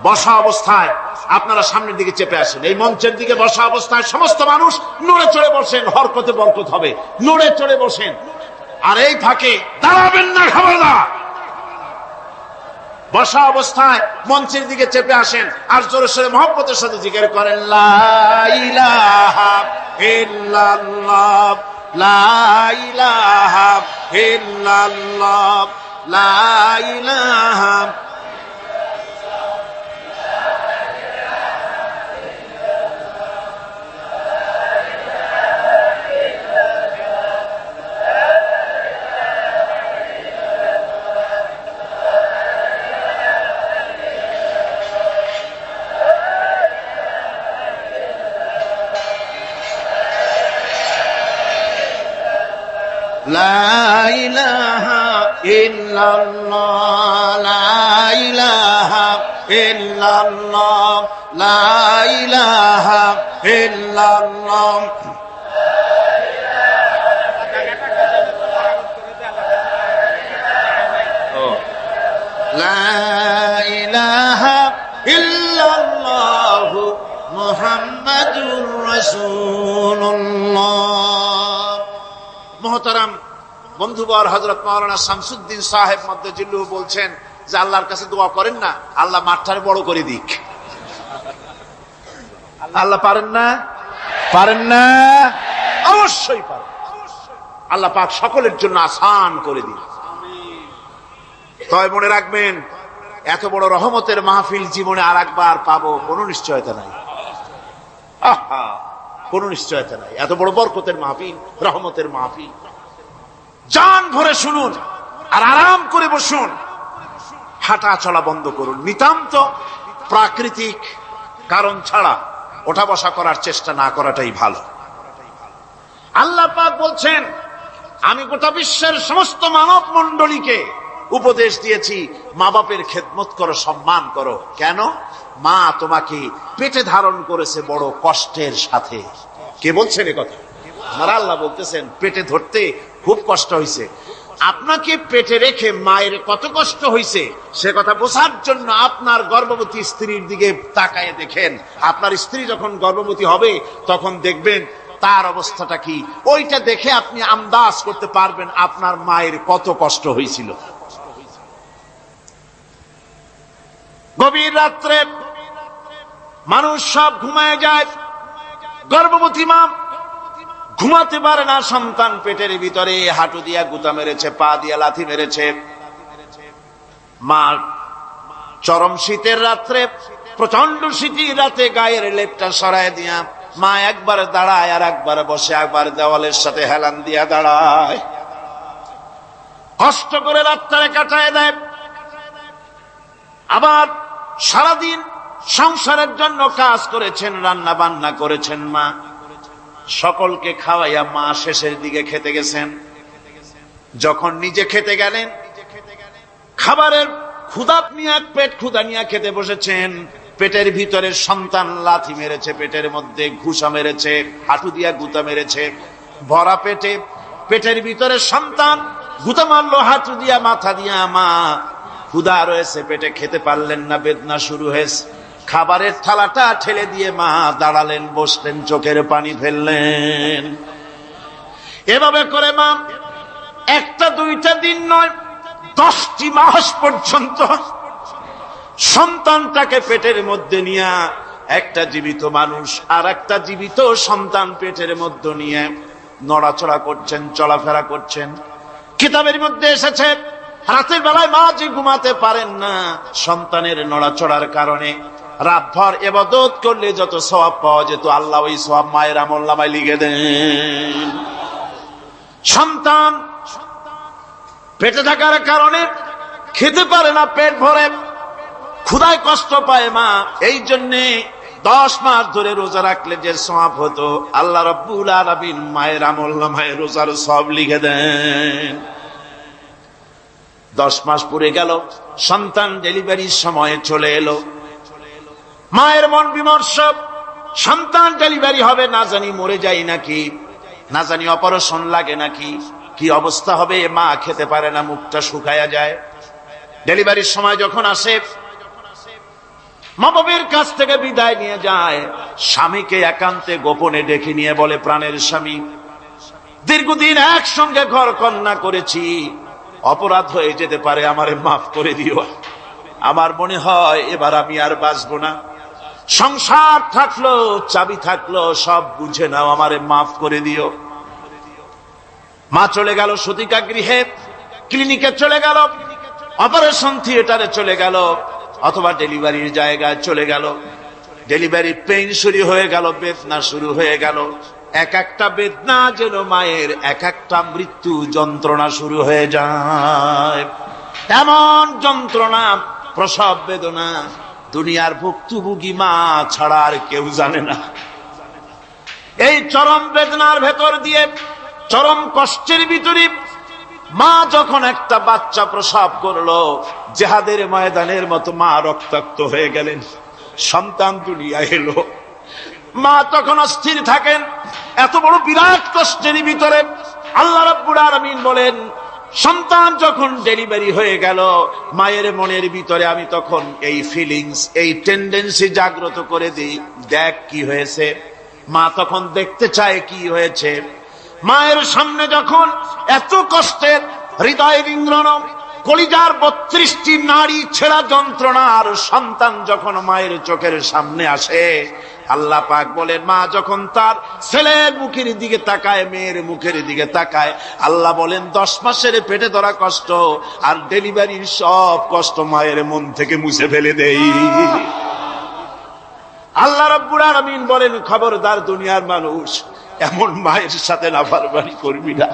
Speaker 2: বসা অবস্থায় আপনারা সামনের দিকে চেপে আসেন, এই মঞ্চের দিকে বসা অবস্থায় সমস্ত মানুষ নড়ে চড়ে বসেন, হরকতে বরকত হবে, নড়ে চড়ে বসেন। আর এই ফাঁকে দাঁড়াবেন না, খবরদার। বসা অবস্থায় মঞ্চের দিকে চেপে আসেন আর জোরে সোরে মহব্বতের সাথে জিকির করেন, লা ইলাহা ইল্লাল্লাহ, লা ইলাহা ইল্লাল্লাহ, লা ইলাহা। লা ইলাহা ইল্লাল্লাহ, লা ইলাহা ইল্লাল্লাহ, লা ইলাহা ইল্লাল্লাহ। লা ইলাহা ইল্লাল্লাহ মুহাম্মাদুর রাসূলুল্লাহ। মোহতারাম বন্ধুবর, হযরত মাওলানা শামসুদ্দিন সাহেব মদ্দাজিল্লুহু বলছেন যে আল্লাহর কাছে দোয়া করেন না, আল্লাহ মাঠটারে বড় করে দিক। আল্লাহ পারেন না? পারেন না? অবশ্যই পারেন।
Speaker 1: আল্লাহ পাক সকলের জন্য আসান করে দিন। তবে মনে রাখবেন, এত বড় রহমতের মাহফিল জীবনে আর একবার পাবো কোনো নিশ্চয়তা নাই। আহা, কোনো নিশ্চয়তা নাই। এত বড় বরকতের মাহফিল, রহমতের মাহফিল, জান ভরে শুনুন আর আরাম করে বসুন, হাঁটা চলা বন্ধ করুন। নিতান্ত প্রাকৃতিক কারণ ছাড়া ওঠা বসা করার চেষ্টা না করাটাই ভালো। আল্লাহ পাক বলছেন, আমি গোটা বিশ্বের সমস্ত মানব মণ্ডলীকে উপদেশ দিয়েছি, মা বাপের খেদমত করো, সম্মান করো। কেন? মা তোমাকে পেটে ধারণ করেছে বড় কষ্টের সাথে। কে বলছেন এ কথা? আমার আল্লাহ বলতেছেন, পেটে ধরতে খুব কষ্ট হয়েছে। আপনাকে পেটে রেখে মায়ের কত কষ্ট হয়েছে সে কথা বোঝার জন্য আপনার গর্ভবতী স্ত্রীর দিকে তাকায় দেখেন। আপনার স্ত্রী যখন গর্ভবতী হবে তখন দেখবেন তার অবস্থাটা কি, ওইটা দেখে আপনি আন্দাজ করতে পারবেন আপনার মায়ের কত কষ্ট হয়েছিল। গভীর রাত্রে মানুষ সব ঘুমায় যায়, গর্ভবতী মা ঘুমাতে পারে না। সন্তান পেটের ভিতরে হাঁটু দিয়া গুতা মেরেছে, পা দিয়া লাথি মেরেছে। মা চরম শীতের রাত্রে, প্রচন্ড শীতের রাতে গায়ের লেপটা সরায় দিয়া মা একবার দাঁড়ায় আর একবার বসে, একবার দেওয়ালের সাথে হেলান দিয়া দাঁড়ায়, কষ্ট করে রাতটারে কাটায় দেয়। আবার সারাদিন সংসারের জন্য কাজ করেছেন, রান্না বান্না করেছেন মা, সকলকে খাওয়াইয়া মা শেষের দিকে খেতে গেছেন। যখন নিজে খেতে গেলেন, খাবারের ক্ষুধা নিয়ে, পেট ক্ষুধা নিয়ে খেতে বসেছেন, পেটের ভিতরে সন্তান লাথি মেরেছে, পেটের মধ্যে ঘুষা মেরেছে, হাঁটু দিয়া গুতা মেরেছে। ভরা পেটে, পেটের ভিতরে সন্তান গুতা মারলো হাঁটু দিয়া, মাথা দিয়া। মা ক্ষুধা রয়েছে, পেটে খেতে পারলেন না, বেদনা শুরু হয়েছে। খাবারের থালাটা ঠেলে দিয়ে মা দাঁড়ালেন, বসলেন, চোখের পানি ফেললেন। এভাবে করে মা একটা দুইটা দিন নয়, 10টি মাস পর্যন্ত সন্তানটাকে পেটের মধ্যে নিয়ে, একটা জীবিত মানুষ আর একটা জীবিত সন্তান পেটের মধ্যে নিয়ে নড়াচড়া করছেন, চলাফেরা করছেন। কিতাবের মধ্যে এসেছে, রাতের বেলায় মা যে ঘুমাতে পারেন না সন্তানের নড়াচড়ার কারণে, রাতভর ইবাদত করলে যত সওয়াব পাওয়া যেত আল্লাহ ওই সওয়াব মায়ের আমলনামায় লিখে দেন। সন্তান পেটে থাকার কারণে খেতে পারে না, পেট ভরে ক্ষুধায় কষ্ট পায় মা। এই জন্যে 10 মাস ধরে রোজা রাখলে যে সওয়াব হতো আল্লাহ রাব্বুল আলামিন মায়ের আমলনামায় রোজার সওয়াব লিখে দেন। 10 মাস পুরে গেল, সন্তান ডেলিভারির সময় চলে এলো। মায়ের মন বিমর্ষ, সন্তান ডেলিভারি হবে, না জানি মরে যাই নাকি, না জানি অপারেশন লাগে নাকি, কি অবস্থা হবে। মা খেতে পারে না, মুখটা শুকায়া যায়। ডেলিভারির সময় যখন আসে, মা বাবার কাছ থেকে বিদায় নিয়ে যায়, স্বামীকে একান্তে গোপনে ডেকে নিয়ে বলে, প্রাণের স্বামী, দীর্ঘদিন একসঙ্গে ঘর কন্যা করেছি, অপরাধ হয়ে যেতে পারে, আমারে মাফ করে দিও। আমার মনে হয় এবার আমি আর বাঁচবো না। সংসার থাকলো, চাবি থাকলো, সব বুঝে নাও, আমারে মাফ করে দিও। মা চলে গেল সতিকা গৃহে, ক্লিনিকে চলে গেল, অপারেশন থিয়েটারে চলে গেল, অথবা ডেলিভারির জায়গায় চলে গেল। ডেলিভারি পেইন শুরু হয়ে গেল, বেদনা শুরু হয়ে গেল। এক একটা বেদনা যেন মায়ের এক একটা মৃত্যু যন্ত্রণা শুরু হয়ে যায়। এমন যন্ত্রণা, প্রসব বেদনা দুনিয়ার ভুক্তভোগী মা ছাড়া আর কেউ জানে না। এই চরম বেদনার ভেতর দিয়ে, চরম কষ্টের ভিতরে মা যখন একটা বাচ্চা প্রসব করলো, জিহাদের ময়দানের মতো মা রক্তাক্ত হয়ে গেলেন, সন্তান দুনিয়া এলো। মা তখন অস্থির থাকেন। এত বড় বিরাট কষ্টের ভিতরে আল্লাহ রাব্বুল আলামিন বলেন, সন্তান যখন ডেলিভারি হয়ে গেল, মায়ের মনের ভিতরে আমি তখন এই ফিলিংস, এই টেন্ডেন্সি জাগ্রত করে দিই, দেখ কি হয়েছে। মা তখন দেখতে চায় কি হয়েছে। মায়ের সামনে যখন এত কষ্টের, হৃদয় বিংগ্রণ, কলিজার 32টি নাড়ি ছেঁড়া যন্ত্রণার সন্তান যখন মায়ের চোখের সামনে আসে, আল্লাহ পাক বলেন, মা যখন তার ছেলের মুখের দিকে তাকায়, মেয়ের মুখের দিকে তাকায়, আল্লাহ বলেন 10 মাসের পেটে ধরা কষ্ট আর ডেলিভারির সব কষ্ট মায়ের মন থেকে মুছে ফেলে দেই। আল্লাহ রাব্বুল আলামিন বলেন, খবরদার দুনিয়ার মানুষ, এমন মায়ের সাথে নাফরমানি করবি না,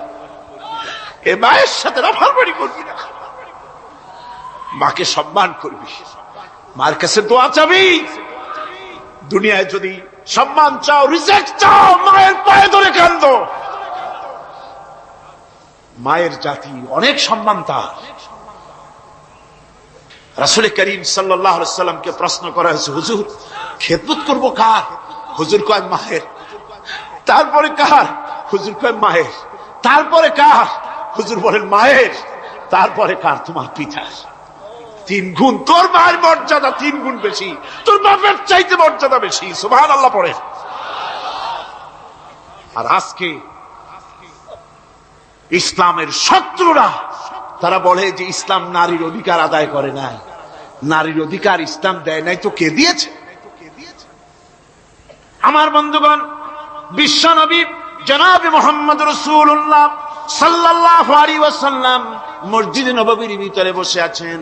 Speaker 1: এ মায়ের সাথে নাফরমানি করবি না, মাকে সম্মান করবি, মার কাছে দোয়া চাবি। দুনিয়ায় যদি সম্মান চাও, রিজেক্ট চাও, মায়ের পায়ে ধরে কাঁদো। মায়ের জাতি অনেক সম্মান তার। রাসূল করিম সাল্লাল্লাহু আলাইহি সাল্লামকে প্রশ্ন করা হয়েছে, হুজুর খেদমত করবো কার? হুজুর কয় মায়ের। তারপরে কার? হুজুর কয় মায়ের। তারপরে কার? হুজুর বলেন মায়ের। তারপরে কার? তোমার পিতার। 3 গুণ। তোর মায়ের মর্যাদা 3 গুণ বেশি, তোর বাপের চাইতে মর্যাদা বেশি। সুবহানাল্লাহ পড়ে। আর আজকে ইসলামের শত্রুরা তারা বলে যে ইসলাম নারীর অধিকার আদায় করে নাই। নারীর অধিকার ইসলাম দেয় নাই তো কে দিয়েছে? আমার বন্ধুগণ, বিশ্বনবী জনাব মুহাম্মদ রাসূলুল্লাহ সাল্লাল্লাহু আলাইহি ওয়াসাল্লাম মসজিদে নববীর ভিতরে বসে আছেন।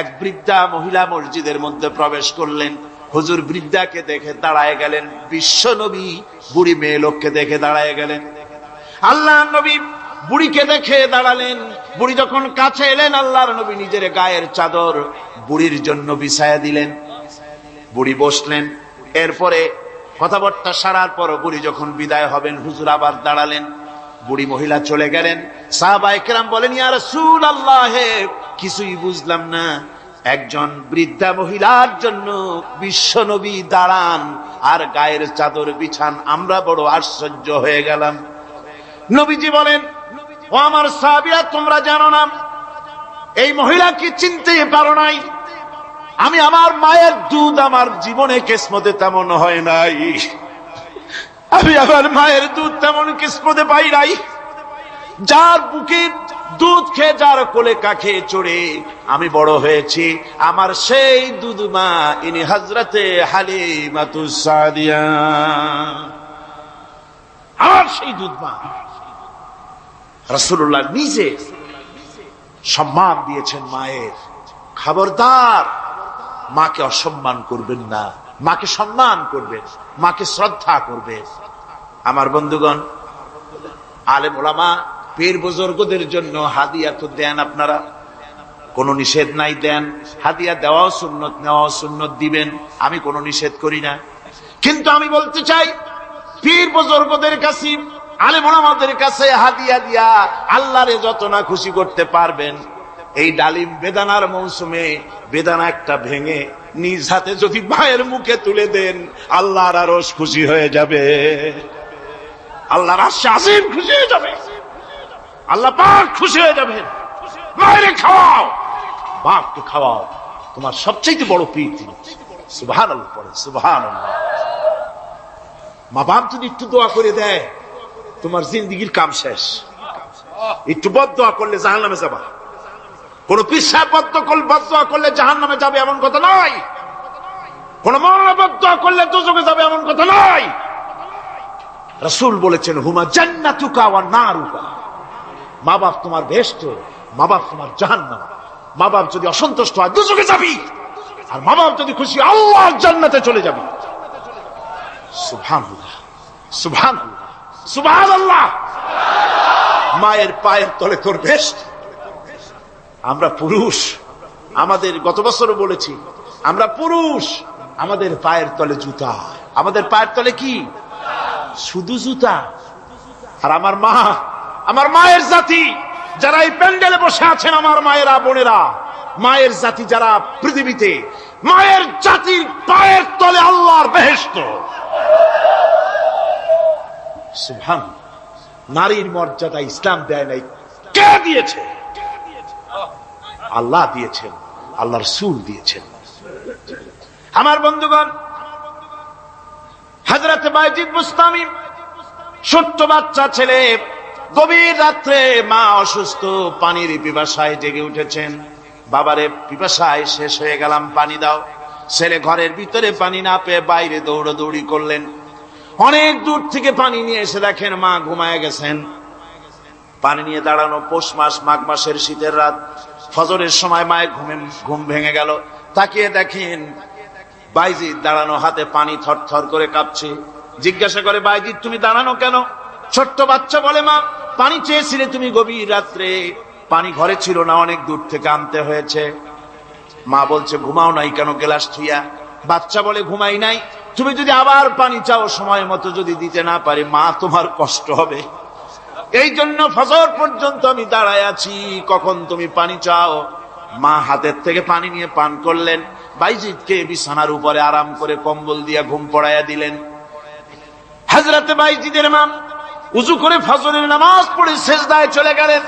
Speaker 1: এক বৃদ্ধা মহিলা মসজিদের মধ্যে প্রবেশ করলেন। হুজুর বৃদ্ধাকে দেখে দাঁড়ায় গেলেন, বিশ্বনবী বুড়ি মেয়ে লোককে দেখে দাঁড়ায় গেলেন। আল্লাহ নবী বুড়িকে দেখে দাঁড়ালেন। বুড়ি যখন কাছে এলেন, আল্লাহর নবী নিজের গায়ের চাদর বুড়ির জন্য বিছায়া দিলেন। বুড়ি বসলেন। এরপরে কথাবার্তা সারার পর বুড়ি যখন বিদায় হবেন, হুজুর আবার দাঁড়ালেন। বুড়ি মহিলা চলে গেলেন। সাহাবায়ে কেরাম বলেন, ইয়া রাসূলুল্লাহ, কিছুই বুঝলাম না, একজন বৃদ্ধা মহিলার জন্য বিশ্বনবী দাঁড়ান আর গায়ের চাদর বিছান, আমরা বড় আশ্চর্য হয়ে গেলাম। নবীজি বলেন, ও আমার সাহাবীরা, তোমরা জানো না, এই মহিলাকে চিনতে পারো নাই। আমি আমার মায়ের দুধ আমার জীবনে কিসমতে তেমন হয় নাই। আমি আমার মায়ের দুধ তেমন কিসমতে পাই নাই। যার বুকে দুধ খেয়ে, যার কোলে কাখে চড়ে আমি বড় হয়েছি, আমার সেই দুধ মা, ইনি হযরতে হালিমাতুস সাদিয়া, আমার সেই দুধ মা। রাসূলুল্লাহ নিজে সম্মান দিয়েছেন মায়ের। খবরদার মাকে অসম্মান করবেন না, মাকে সম্মান করবেন, মাকে শ্রদ্ধা করবেন। আমার বন্ধুগণ, আলেম ওলামা পীর বুজুর্গদের জন্য হাদিয়া তো দেন, আপনারা কোনো নিষেধ নাই, দেন। হাদিয়া দেওয়াও সুন্নত, নেওয়াও সুন্নত, দিবেন, আমি কোনো নিষেধ করি না। কিন্তু আমি বলতে চাই, পীর বুজুর্গদের কাছে, আলেম ওলামাদের কাছে হাদিয়া দিয়া আল্লাহরে যত না খুশি করতে পারবেন, এই ডালিম বেদানার মৌসুমে বেদানা একটা ভেঙে নিজ হাতে যদি মায়ের মুখে তুলে দেন, আল্লাহর আরশ খুশি হয়ে যাবে, আল্লাহর আরশে আজিম খুশি হয়ে যাবে, আল্লাহ পাক খুশি হয়ে যাবেন। মায়েরে খাওয়াও, বাপকে খাওয়াও, তোমার সবচেয়ে বড় পীর তিনি। সুবহানাল্লাহ পড়ে, সুবহানাল্লাহ। মা বাপ যদি একটু দোয়া করে দেয়, তোমার জিন্দেগির কাম শেষ। একটু বদদোয়া করলে জাহান্নামে যাবা। কোন পীর সাহেব বদদোয়া করলে জাহান্নামে যাবে এমন কথা নয়। কোন মাওলানা বদদোয়া করলে দোজখে যাবে এমন কথা নয়। রাসূল বলেছেন, হুমা জান্নাতুকা ওয়া নারুকা, মা বাপ তোমার বেহেশত, মা বাপ তোমার জাহান্নাম। মা বাপ যদি অসন্তুষ্ট হয়, দোজখে যাবি, আর মা বাপ যদি খুশি, আল্লাহর জান্নাতে চলে যাবি। সুবহানাল্লাহ, সুবহানাল্লাহ, সুবহানাল্লাহ। মায়ের পায়ের তলে তোর বেহেশত। আমরা পুরুষ, আমাদের গত বছরও বলেছি, আমরা পুরুষ, আমাদের পায়ের তলে জুতা। আমাদের পায়ের তলে কি? শুধু জুতা। আর আমার মা, আমার মায়ের জাতি যারা এই প্যান্ডেলে বসে আছেন, আমার মায়েরা, বোনেরা, মায়ের জাতি যারা পৃথিবীতে, মায়ের জাতির পায়ের তলে আল্লাহর বেহেশত। সুবহানাল্লাহ। নারীর মর্যাদা ইসলাম দেয় নাই, কে দিয়েছে? আল্লাহ দিয়েছেন, আল্লাহর রাসূল দিয়েছেন। আমার বন্ধুগণ, হযরত বাইজিদ বুস্তামি ছোট্ট বাচ্চা ছেলে, গভীর রাত্রে মা অসুস্থ, পানির পিপাসায় জেগে উঠেছেন। বাবারে, পিপাসায় শেষ হয়ে গেলাম, পানি দাও। ছেলে ঘরের ভিতরে পানি না পেয়ে বাইরে দৌড়াদৌড়ি করলেন। অনেক দূর থেকে পানি নিয়ে এসে দেখেন মা ঘুমায় গেছেন। পানি নিয়ে দাঁড়ানো, পৌষ মাস, মাঘ মাসের শীতের রাত, ফজরের সময় মায়ের ঘুম ভেঙে গেল। তাকিয়ে দেখেন বাইজিদ দাঁড়ানো, হাতে পানি থরথর করে কাঁপছে। জিজ্ঞাসা করে, বাইজিদ তুমি দাঁড়ানো কেন? ছোট্ট বাচ্চা বলে, মা পানি চেয়েছিলে তুমি গভীর রাত্রে, পানি ঘরে ছিল না, অনেক দূর থেকে আনতে হয়েছে। মা বলছে, ঘুমাও নাই কেন গ্লাস থুইয়া? বাচ্চা বলে, ঘুমাই নাই। তুমি যদি আবার পানি চাও, সময় মতো যদি দিতে না পারি, মা তোমার কষ্ট হবে। এই জন্য ফজর পর্যন্ত আমি দাঁড়ায় আছি, কখন তুমি পানি চাও। মা হাতের থেকে পানি নিয়ে পান করলেন। বাইজিদকে বিছানার উপরে আরাম করে কম্বল দিয়া ঘুম পড়াইয়া দিলেন। হযরতে বাইজিদের মা উযু করে ফজরের নামাজ পড়ে সিজদায় চলে গেলেন।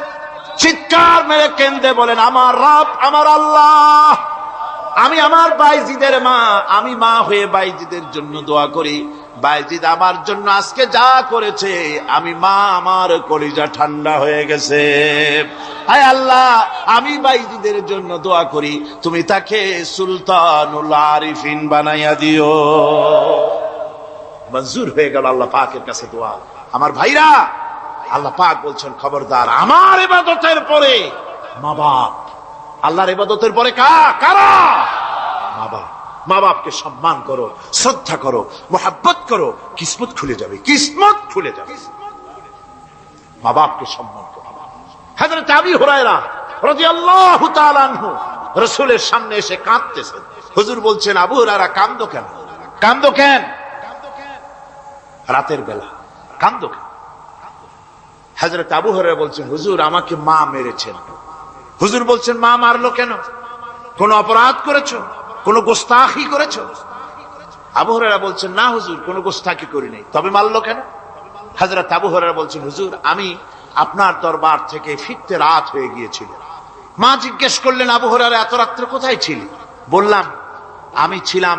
Speaker 1: চিৎকার মেরে কেঁদে বলেন, আমার রব, আমার আল্লাহ, আমি আমার বাইজিদের মা, আমি মা হয়ে বাইজিদের জন্য দোয়া করি। বাইজিদ আমার জন্য আজকে যা করেছে, আমি মা, আমার কলিজা ঠান্ডা হয়ে গেছে। আয় আল্লাহ, আমি বাইজিদের জন্য দোয়া করি, তুমি তাকে সুলতানুল আরিফিন বানাইয়া দিও। মঞ্জুর হয়ে গেল আল্লাহ পাকের কাছে দোয়া। আমার ভাইরা, আল্লাহ পাক বলছেন, খবরদার, আমার ইবাদতের পরে মা বাপ, আল্লাহর ইবাদতের পরে কারা? মা বাপ। মা বাপকে সম্মান করো, শ্রদ্ধা করো, মোহাব্বত করো, কিসমত খুলে যাবে, কিসমত খুলে যাবে। মা বাপকে সম্মান করো। হযরত আবু হুরায়রা রাদিয়াল্লাহু তাআলা আনহু রাসূলের সামনে এসে কাঁদতেছেন। হুজুর বলছেন, আবু হুরায়রা কাঁদো কেন? কাঁদো কেন? রাতের বেলা কাঁদো কেন? হযরত আবু হুরায়রা বলছেন, হুজুর আমাকে মা মেরেছেন। হুজুর বলছেন, মা মারলো কেন? কোন অপরাধ করেছো? কোন গোস্তাখি করেছো? আবু হুরায়রা বলছেন, না হুজুর, কোন গোস্তাখি করি নাই, তবে মারলো কেন? হযরত আবু হুরায়রা বলছেন, হুজুর আমি আপনার দরবার থেকে ফিরতে রাত হয়ে গিয়েছিল। মা জিজ্ঞেস করলেন, আবু হুরায়রা এত রাত্রে কোথায় ছিলি? বললাম, আমি ছিলাম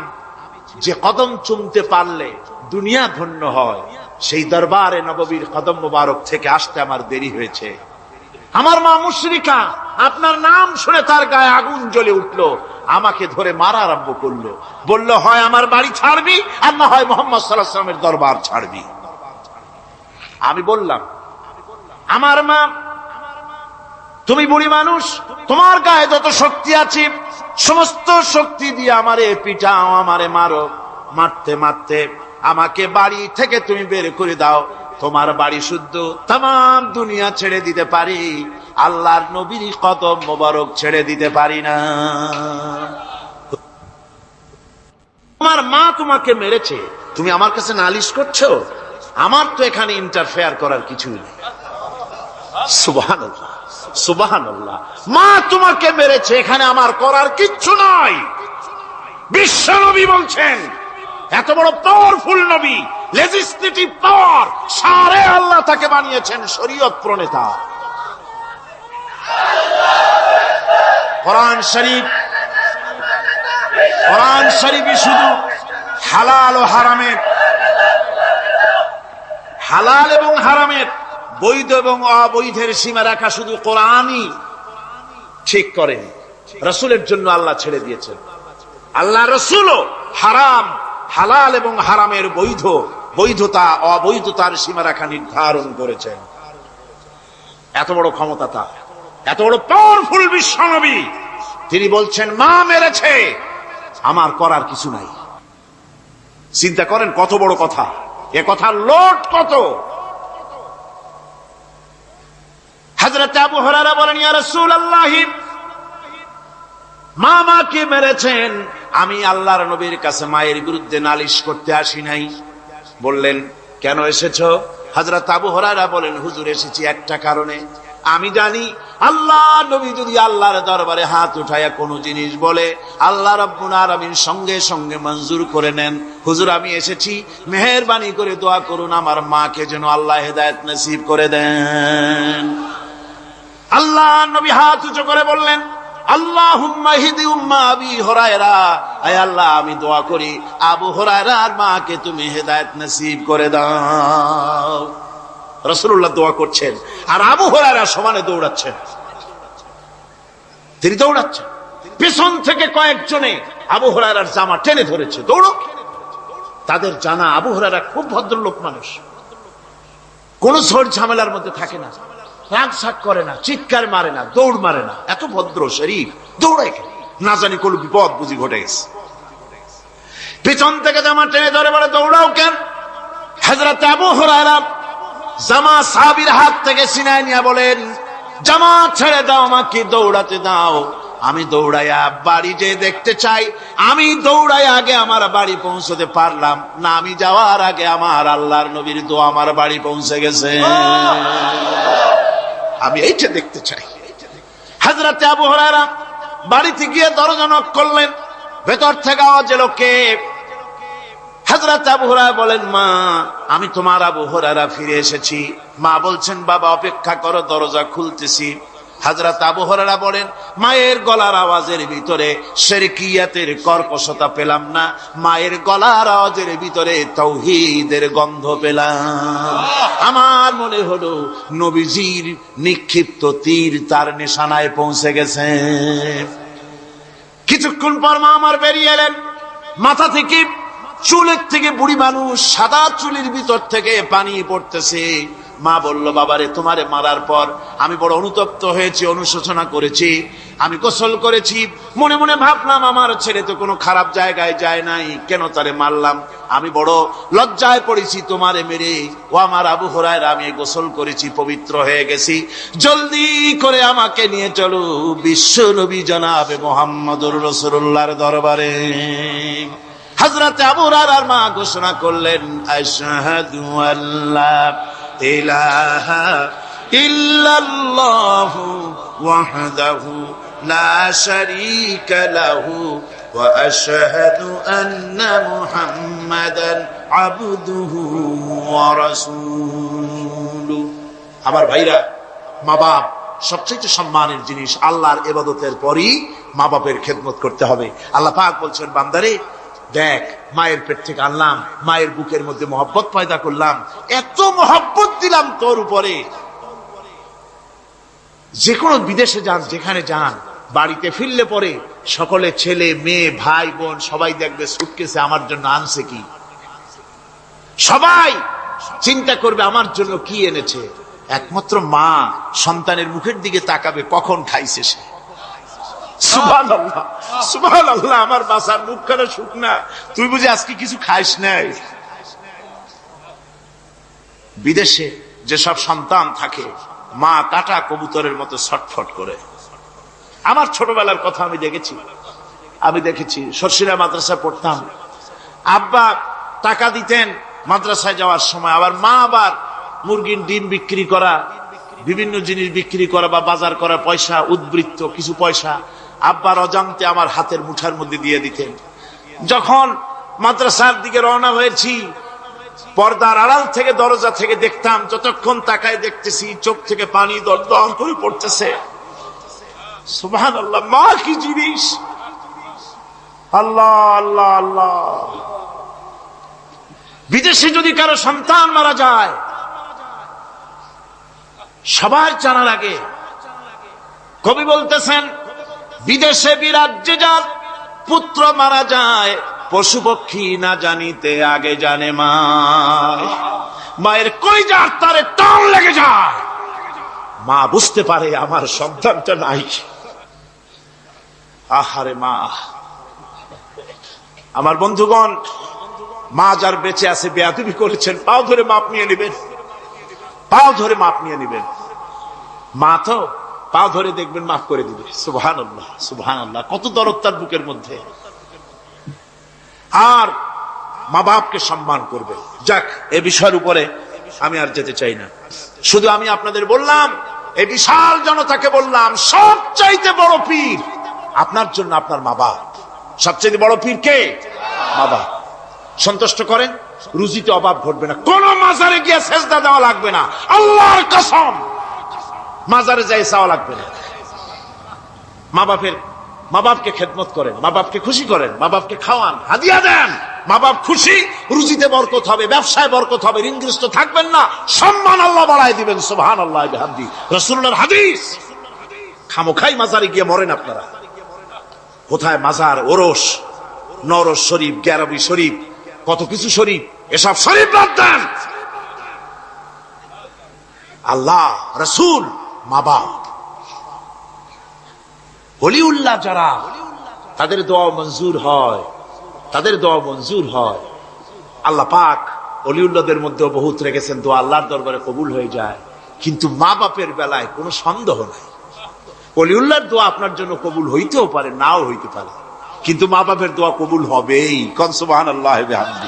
Speaker 1: যে কদম চুমতে পারলে দুনিয়া ধন্য হয়, সেই দরবারে নববীর কদম মোবারক থেকে আসতে আমার দেরি হয়েছে। আমার মা মুশরিকা, আপনার নাম শুনে তার গায়ে আগুন জ্বলে উঠলো, আমাকে ধরে মারা আরম্ভ করলো। বলল, হয় আমার বাড়ি ছাড়বি, আর না হয় মুহাম্মদ সাল্লাল্লাহু আলাইহি ওয়াসাল্লামের দরবার ছাড়বি। আমি বললাম, আমার মা, তুমি বুড়ি মানুষ, তোমার গায়ে যত শক্তি আছে সমস্ত শক্তি দিয়ে আমারে পিটাও, আমারে মারো। মারতে মারতে আমাকে বাড়ি থেকে তুমি বের করে দাও। তোমার বাড়ি শুদ্ধ, তাম দুনিয়া ছেড়ে দিতে পারি, আল্লাহর নবীর কদম মোবারক ছেড়ে দিতে পারি না। তোমার মা তোমাকে মেরেছে, তুমি আমার কাছে নালিশ করছো? আমার তো এখানে ইন্টারফেয়ার করার কিছুই নেই। সুবহানাল্লাহ, সুবহানাল্লাহ। মা তোমাকে মেরেছে, এখানে আমার করার কিচ্ছু নাই। বিশ্ব নবী বলছেন, এত বড় পাওয়ারফুল নবী, লেজিসলেটিভ পাওয়ার, সারে আল্লাহ তাকে বানিয়েছেন শরীয়ত প্রণেতা। কোরআন শরীফে শুধু হালাল ও হারামের, হালাল এবং হারামের, বৈধ এবং অবৈধের সীমা রাখা শুধু কোরআনই ঠিক করেন, রাসূলের জন্য আল্লাহ ছেড়ে দিয়েছেন। আল্লাহ রাসূলও হারাম, হালাল এবং হারামের বৈধতা অবৈধতার সীমারেখা নির্ধারণ করেছেন। এত বড় ক্ষমতা তার, এত বড় পাওয়ারফুল বিশ্বনবী, তিনি বলছেন, মা মেরেছে, আমার করার কিছু নাই। চিন্তা করেন কত বড় কথা, এ কথার লোড কত। হযরত আবু হুরায়রা বলেন, ইয়া রাসূলুল্লাহ, মা মাকে মেরেছেন, আমি আল্লাহর নবীর কাছে মায়ের বিরুদ্ধে নালিশ করতে আসি নাই। বললেন, কেন এসেছো? হযরত আবু হুরায়রা বলেন, হুজুর এসেছি একটা কারণে, আমি জানি আল্লাহ নবী যদি আল্লাহর দরবারে হাত উঠায়া কোনো জিনিস বলে, আল্লাহ রাব্বুল আলামিন সঙ্গে সঙ্গে মঞ্জুর করে নেন। হুজুর আমি এসেছি, মেহেরবানি করে দোয়া করুন আমার মাকে যেন আল্লাহ হেদায়েত নসিব করে দেন। আল্লাহ নবী হাত উঁচু করে বললেন, আল্লাহুম্মা হিদি উম্মা আবি হুরায়রা, আয় আল্লাহ আমি দোয়া করি আবু হুরায়রার মাকে তুমি হেদায়েত নসিব করে দাও। রাসূলুল্লাহ দোয়া করছেন, আর আবু হুরায়রা সমানে দৌড়াচ্ছেন। তিনি দৌড়াচ্ছেন, পেছন থেকে কয়েকজনে আবু হুরায়রার জামা টেনে ধরেছে, দৌড়ো। তাদের জানা আবু হুরায়রা খুব ভদ্রলোক মানুষ, কোন ঝড় ঝামেলার মধ্যে থাকে না, রাগ শাক করে না, চিৎকার মারে না, দৌড় মারে না, এত ভদ্র শরীফ, দৌড়ায় কেন? না জানি কোন বিপদ বুঝি ঘটে গেছে। পিছন থেকে জামা টেনে ধরে বলে, দৌড়াও কেন? হযরত আবু হুরায়রা জামা সাহাবীর হাত থেকে ছিনায় নিয়ে বলেন, জামা ছেড়ে দাও, আমাকে দৌড়াতে দাও। আমি দৌড়াইয়া বাড়ি যে দেখতে চাই, আমি দৌড়াইয়া আগে আমার বাড়ি পৌঁছতে পারলাম না, আমি যাওয়ার আগে আমার আল্লাহর নবীর দোয়া আমার বাড়ি পৌঁছে গেছে, আমি এইটা দেখতে চাই। হযরত আবু হুরায়রা বাড়িতে গিয়ে দরজা নক করলেন, ভেতর থেকে আওয়াজ এলো, কে? হযরত আবু হুরায়রা বলেন, মা, আমি তোমার আবু হুরায়রা ফিরে এসেছি। মা বলছেন, বাবা অপেক্ষা করো, দরজা খুলতেছি। হযরত আবু হুরায়রা বলেন, মায়ের গলার আওয়াজের ভিতরে শিরকিয়াতের কর্কশতা পেলাম না, মায়ের গলার আওয়াজের ভিতরে তাওহীদের গন্ধ পেলাম। আমার মনে হলো নবীজির নিক্ষিপ্ত তীর তার নিশানায় পৌঁছে গেছে। কিছুক্ষণ পর মা আমার বেরিয়ে এলেন, মাথা থেকে চুলের থেকে বুড়ি মানুষ, সাদা চুলের ভিতর থেকে পানি পড়তেছে। মা বলল, বাবারে, তোমারে মারার পর আমি বড় অনুতপ্ত হয়েছি, অনুশোচনা করেছি, আমি গোসল করেছি, মনে মনে ভাবলাম আমার ছেলে তো কোনো খারাপ জায়গায় যায় নাই, কেন তারে মারলাম? আমি বড় লজ্জায় পড়েছি তোমারে মেরে। ও আমার আবু হুরায়রা, আমি গোসল করেছি, পবিত্র হয়ে গেছি, জলদি করে আমাকে নিয়ে চলো বিশ্ব নবী জনাবে মুহাম্মদুর রাসূলুল্লাহর দরবারে। হযরত আবু হুরায়রার মা ঘোষণা করলেন, আশহাদু আল্লা ইলাহা ইল্লাল্লাহু ওয়াহদাহু লা শারীকা লাহু ওয়া আশহাদু আন্না মুহাম্মাদান আবদুহু ওয়া রাসূলুহু। আমার ভাইরা, মা বাপ সবচেয়ে সম্মানের জিনিস। আল্লাহর ইবাদতের পরই মা বাপের খেদমত করতে হবে। আল্লাহ পাক বলছেন, বান্দারে দেখ, মায়ের পেট থেকে আনলাম, মায়ের বুকের মধ্যে মহব্বত পয়দা করলাম, এত মহব্বত দিলাম তোর উপরে, যে কোনো বিদেশে যান, যেখানে যান, বাড়িতে ফিরলে পরে সকলে, ছেলে মেয়ে ভাই বোন সবাই দেখবে সুটকেসে আমার জন্য আনছে কি, সবাই চিন্তা করবে আমার জন্য কি এনেছে। একমাত্র মা সন্তানের মুখের দিকে তাকাবে, কখন খাইছে সে। সুবহানাল্লাহ, সুবহানাল্লাহ, আমার বাসার মুখখানা শুকনা, তুই বুঝি আজকে কিছু খাইস নাই। বিদেশে যেসব সন্তান থাকে, মা কাটা কবুতরের মতো ছটফট করে। আমার ছোটবেলার কথা আমি দেখেছি, সরসিরা মাদ্রাসায় পড়তাম, আব্বা টাকা দিতেন মাদ্রাসায় যাওয়ার সময়, আবার মা আবার মুরগির ডিম বিক্রি করা, বিভিন্ন জিনিস বিক্রি করা বা বাজার করা পয়সা, উদ্বৃত্ত কিছু পয়সা আব্বার অজান্তে আমার হাতের মুঠার মধ্যে দিয়ে দিতেন। যখন মাদ্রাসার দিকে রওনা হয়েছি, পর্দার আড়াল থেকে দরজা থেকে দেখতাম, যতক্ষণ তাকায় দেখতেছি চোখ থেকে পানি দরদর করে পড়তেছে। সুবহানাল্লাহ, মা কি জিনিস! আল্লাহ আল্লাহ আল্লাহ। বিদেশে যদি কারো সন্তান মারা যায়, সবার জানার আগে কবি বলতেছেন, বিদেশে বিরাজ্যে যার পুত্র মারা যায়, পশু পক্ষী না জানিতে আগে জানে মা। মায়ের কলিজার তারে টান লেগে যায়, মা বুঝতে পারে আমার সন্তানটা নাই। আহারে মা! আমার বন্ধুগণ, মা যার বেঁচে আছে বেয়াদবি করেছেন, পাও ধরে মাপ নিয়ে নেবেন, পাও ধরে মাপ নিয়ে নেবেন। মা তো পাও ধরে দেখবেন মাফ করে দিবে। সুবহানাল্লাহ, সুবহানাল্লাহ, কত দরদ তার বুকের মধ্যে। আর মা বাপকে সম্মান করবে। যাক, এ বিষয়ের উপরে আমি আর যেতে চাই না, শুধু আমি আপনাদের বললাম, এই বিশাল জনতাকে বললাম, সবচাইতে বড় পীর আপনার জন্য আপনার মা বাপ। সবচাইতে বড় পীর কে? মা বাপ। সন্তুষ্ট করেন, রুজিতে অভাব ঘটবে না, কোন মাজারে গিয়ে সেজদা দেওয়া লাগবে না, আল্লাহর কসম, মাজারে যাই চাওয়া লাগবে না। মা বাপকে খেদমত করেন, মা বাপকে খুশি করেন, মা বাপকে খাওয়ান, হাদিয়া দেন।
Speaker 2: মা বাপ খুশি, রুজিতে বরকত হবে, ব্যবসায় বরকত হবে, ঋণগ্রস্ত থাকবেন না, সম্মান আল্লাহ বাড়ায় দিবেন। সুবহানাল্লাহ ওয়া বিহামদি। রাসূলুল্লাহর হাদিস। খামোখাই মাজারে গিয়ে মরেন আপনারা। কোথায় মাজার, ওরস, নরস শরীফ, গ্যারবি শরীফ, কত কিছু শরীফ, এসব শরীফ বাদ দেন। আল্লাহ, রাসূল, মা বাপ, ওলিউল্লাহ যারা, তাদের দোয়া মঞ্জুর হয়, তাদের দোয়া মঞ্জুর হয়। আল্লাহ পাক ওলিউল্লাহদের মধ্যেও বহুত রেখেছেন, দোয়া আল্লাহর দরবারে কবুল হয়ে যায়। কিন্তু মা বাপের বেলায় কোনো সন্দেহ নাই। ওলিউল্লাহর দোয়া আপনার জন্য কবুল হইতেও পারে, নাও হইতে পারে, কিন্তু মা বাপের দোয়া কবুল হবেই। সুবহানাল্লাহ ওয়া বিহামদিহি।